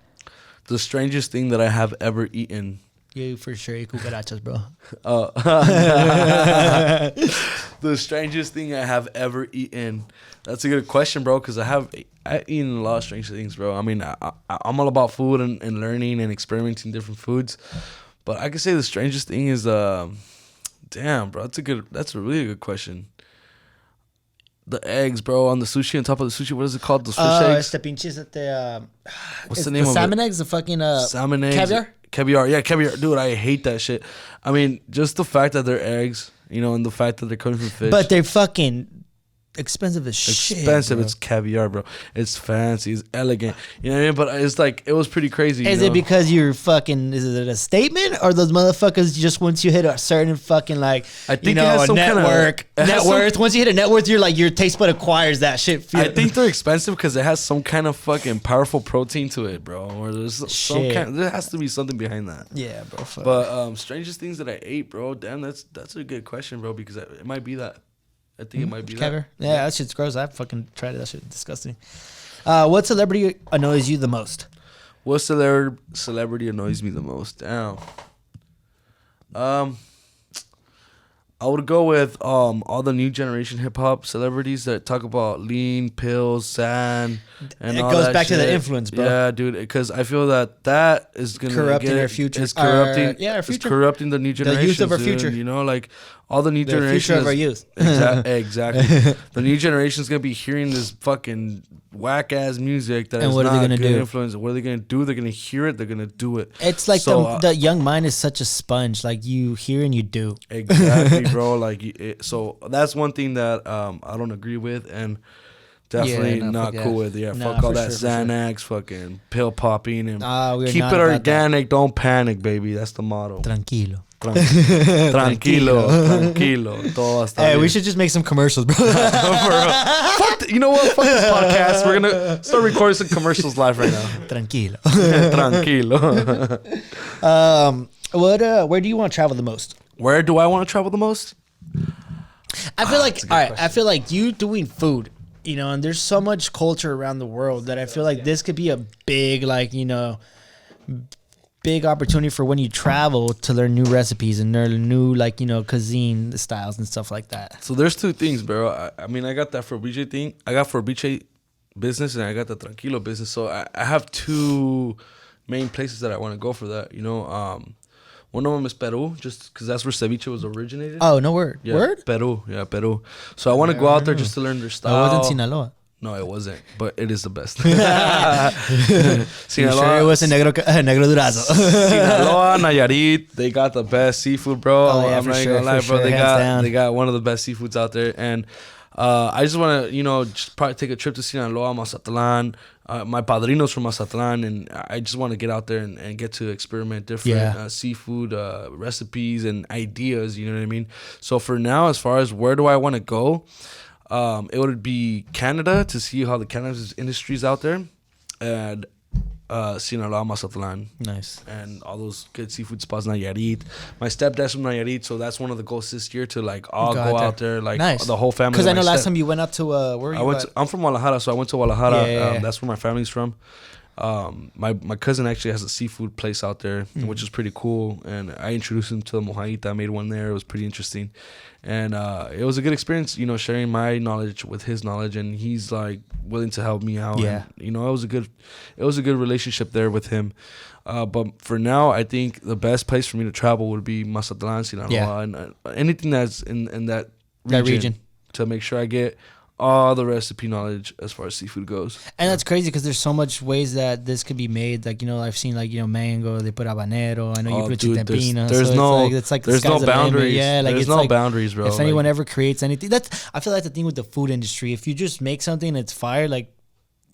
The strangest thing that I have ever eaten. Yeah, for sure. You cucarachas, bro. The strangest thing I have ever eaten. That's a good question, bro, because I've eaten a lot of strange things, bro. I mean, I'm all about food and learning and experimenting different foods. But I could say the strangest thing is, damn, bro, that's a really good question. The eggs, bro, on the sushi, on top of the sushi. What is it called? Those fish eggs? What's the name of it? Salmon eggs, the fucking salmon eggs. Caviar? Caviar, yeah, caviar. Dude, I hate that shit. I mean, just the fact that they're eggs, you know, and the fact that they're coming from fish. But they're fucking expensive as shit. Expensive. Bro. It's caviar, bro. It's fancy. It's elegant. You know what I mean? But it's like, it was pretty crazy. Is it because you're fucking, is it a statement? Or those motherfuckers just once you hit a certain fucking like, I think, you know, a net worth. Once you hit a net worth, you're like, your taste bud acquires that shit. I think they're expensive because it has some kind of fucking powerful protein to it, bro. Or there's there has to be something behind that. Yeah, bro. Fuck. But strangest things that I ate, bro. Damn, that's a good question, bro. Because it might be that. I think it might be that. Yeah, that shit's gross. I fucking tried it. That shit's disgusting. What celebrity annoys you the most? What celebrity annoys me the most? Damn. I would go with all the new generation hip hop celebrities that talk about lean, pills, sand, and all that. It goes back to the influence, bro. Yeah, dude, because I feel that is gonna corrupting our future. It's corrupting. Our future. It's corrupting the new generation. The youth of our future. You know, like all the new generation. The future of our youth. Exactly. The new generation is gonna be hearing this fucking whack ass music that is not good influence. What are they gonna do? They're gonna hear it. They're gonna do it. It's like the young mind is such a sponge. Like you hear and you do. Exactly, bro. Like so that's one thing that I don't agree with, and definitely not cool with. Yeah, fuck all that Xanax, fucking pill popping, and keep it organic. Don't panic, baby. That's the motto. Tranquilo. Tranquilo. Todo está bien. We should just make some commercials, bro. You know what? Fuck this podcast. We're gonna start recording some commercials live right now. Tranquilo. Where do you want to travel the most? Where do I want to travel the most? I feel like I feel like you doing food, you know, and there's so much culture around the world that I feel like this could be a big, like, you know, big opportunity for when you travel to learn new recipes and learn new, like, you know, cuisine styles and stuff like that. So there's two things, bro. I mean, I got that Froviche thing. I got Froviche business and I got the Trankilo business. So I have two main places that I want to go for that, you know. One of them is Peru, just because that's where ceviche was originated. Oh, no word. Yeah, word? Peru. Yeah, Peru. So I want to go out there just to learn their style. It wasn't Sinaloa. No, it wasn't, but it is the best. Sinaloa, sure it was a negro durazo. Sinaloa, Nayarit, they got the best seafood, bro. I'm not gonna lie, bro. They got one of the best seafoods out there, and I just want to, you know, just probably take a trip to Sinaloa, Mazatlan. My padrino's from Mazatlan, and I just want to get out there and get to experiment different seafood recipes and ideas. You know what I mean? So for now, as far as where do I want to go? It would be Canada to see how the cannabis industry is out there, and Sinaloa, Mazatlan. Nice. And all those good seafood spots, Nayarit. My stepdad's from Nayarit, so that's one of the goals this year to like all go out there, like the whole family. Because I know last time you went out to where were you? I'm from Guadalajara, so I went to Guadalajara. Yeah. That's where my family's from. My cousin actually has a seafood place out there, which is pretty cool. And I introduced him to the Mojaita. I made one there. It was pretty interesting. And it was a good experience, you know, sharing my knowledge with his knowledge. And he's like willing to help me out. Yeah. And, you know, it was a good relationship there with him. But for now, I think the best place for me to travel would be Mazatlan, Sinaloa, and anything that's in that region to make sure I get all the recipe knowledge as far as seafood goes. And that's crazy because there's so much ways that this could be made. Like, you know, I've seen, like, you know, mango, they put habanero. I know you put chitepina. There's no boundaries. Yeah, like, there's no boundaries, bro. If anyone ever creates anything, I feel like the thing with the food industry, if you just make something that's fire, like,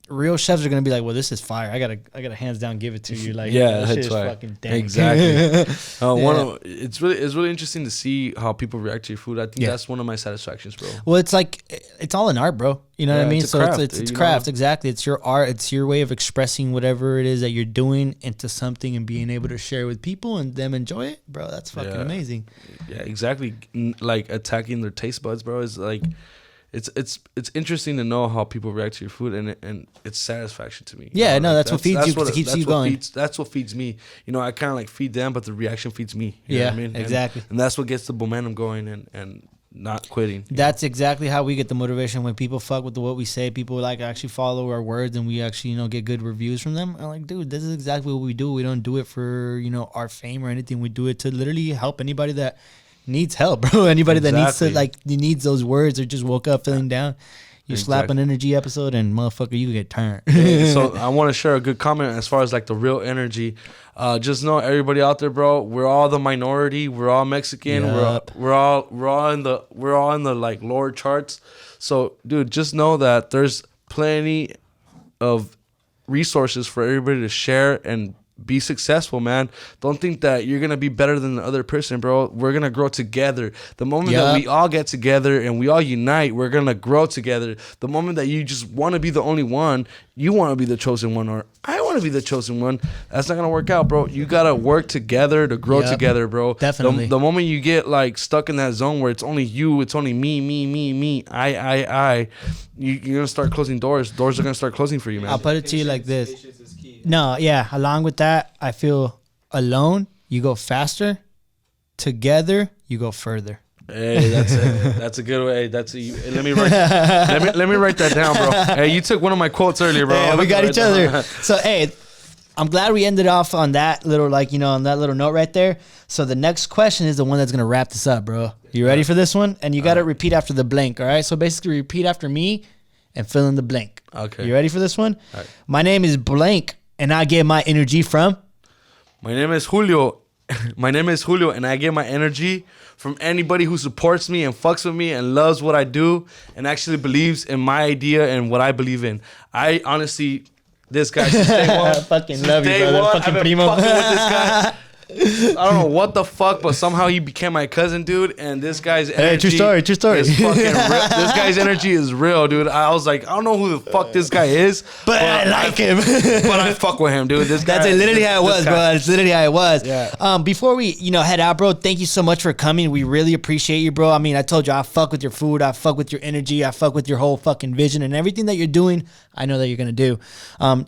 real chefs are gonna be like, well, this is fire. I gotta hands down give it to you. Like, yeah, that shit is fucking dank. Exactly. It's really interesting to see how people react to your food. I think that's one of my satisfactions, bro. Well, it's like it's all an art, bro. You know what I mean? It's craft, it's craft, exactly. It's your art. It's your way of expressing whatever it is that you're doing into something and being able to share with people and them enjoy it, bro. That's fucking amazing. Yeah, exactly. Like attacking their taste buds, bro, is like. It's interesting to know how people react to your food, and it's satisfaction to me. Yeah, no, that's what feeds you. It keeps you going. That's what feeds me. You know, I kind of like feed them, but the reaction feeds me. You know what I mean? Exactly. And that's what gets the momentum going and not quitting. That's exactly how we get the motivation when people fuck with what we say. People like actually follow our words, and we actually, you know, get good reviews from them. I'm like, dude, this is exactly what we do. We don't do it for, you know, our fame or anything. We do it to literally help anybody that needs help, bro. Anybody that needs to, like, needs those words or just woke up feeling down. You slap an energy episode and motherfucker, you get turned. So I want to share a good comment as far as like the real energy. Just know, everybody out there, bro, we're all the minority. We're all Mexican. Yep. We're all in the like lower charts. So dude, just know that there's plenty of resources for everybody to share and be successful, man. Don't think that you're gonna be better than the other person, bro. We're gonna grow together. The moment that we all get together and we all unite, we're gonna grow together. The moment that you just want to be the only one, you want to be the chosen one, or I want to be the chosen one, that's not gonna work out, bro. You gotta work together to grow together, bro. Definitely. The moment you get like stuck in that zone where it's only you, it's only me, I, you're gonna start closing doors. Doors are gonna start closing for you, man. I'll put it to you like this. No, yeah. Along with that, I feel alone, you go faster. Together, you go further. Hey, that's a good way. Let me write that down, bro. Hey, you took one of my quotes earlier, bro. Hey, we got each other. So, hey, I'm glad we ended off on that little, like, you know, on that little note right there. So the next question is the one that's gonna wrap this up, bro. You ready for this one? And you gotta repeat after the blank. All right. So basically, repeat after me and fill in the blank. Okay. You ready for this one? All right. My name is blank. And I get my energy from? My name is Julio. And I get my energy from anybody who supports me and fucks with me and loves what I do and actually believes in my idea and what I believe in. I honestly, this guy, since day one, fucking love you, brother. Fucking I've been primo. fucking with this guy. I don't know what the fuck, but somehow he became my cousin, dude. And this guy's energy, true story. is fucking real. This guy's energy is real, dude. I was like, I don't know who the fuck this guy is, but I like him. But I fuck with him, dude. This guy. That's literally how it was, bro. That's literally how it was. Yeah. Before we, you know, head out, bro, thank you so much for coming. We really appreciate you, bro. I mean, I told you, I fuck with your food. I fuck with your energy. I fuck with your whole fucking vision and everything that you're doing. I know that you're gonna do.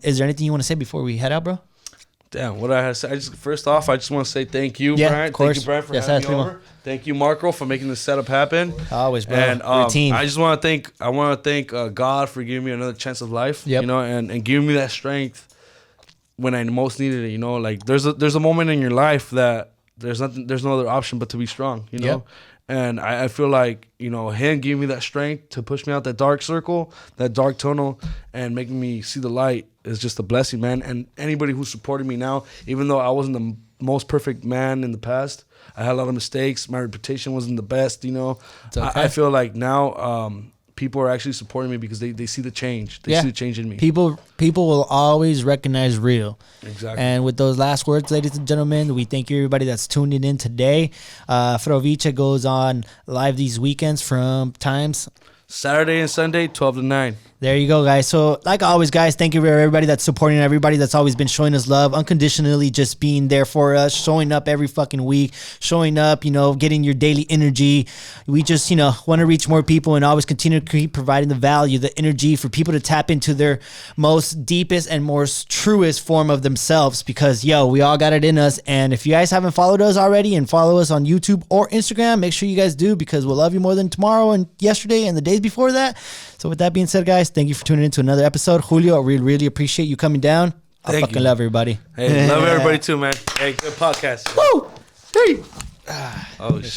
Is there anything you want to say before we head out, bro? Damn, what I have to say. First off, I just want to say thank you, Brian. Of course. Thank you, Brian, for having me over. Thank you, Marco, for making this setup happen. Always, bro. And team. I just want to thank God for giving me another chance of life. Yep. You know, and giving me that strength when I most needed it. You know, like there's a moment in your life that there's no other option but to be strong. You know. Yep. And I feel like, you know, him giving me that strength to push me out that dark circle, that dark tunnel, and making me see the light is just a blessing, man. And anybody who supported me now, even though I wasn't the most perfect man in the past, I had a lot of mistakes. My reputation wasn't the best, you know. Okay. I feel like now people are actually supporting me because they see the change. They see the change in me. People will always recognize real. Exactly. And with those last words, ladies and gentlemen, we thank you everybody that's tuning in today. Froviche goes on live these weekends from times Saturday and Sunday, 12 to 9. There you go, guys. So, like always, guys, thank you for everybody that's supporting, everybody that's always been showing us love, unconditionally just being there for us, showing up every fucking week, showing up, getting your daily energy. We just, want to reach more people and always continue to keep providing the value, the energy for people to tap into their most deepest and most truest form of themselves because, we all got it in us. And if you guys haven't followed us already and follow us on YouTube or Instagram, make sure you guys do because we'll love you more than tomorrow and yesterday and the days before that. So with that being said, guys, thank you for tuning in to another episode. Julio, I really, really appreciate you coming down. I fucking love everybody. Hey, love everybody too, man. Hey, good podcast. Woo! Hey. Oh, shit.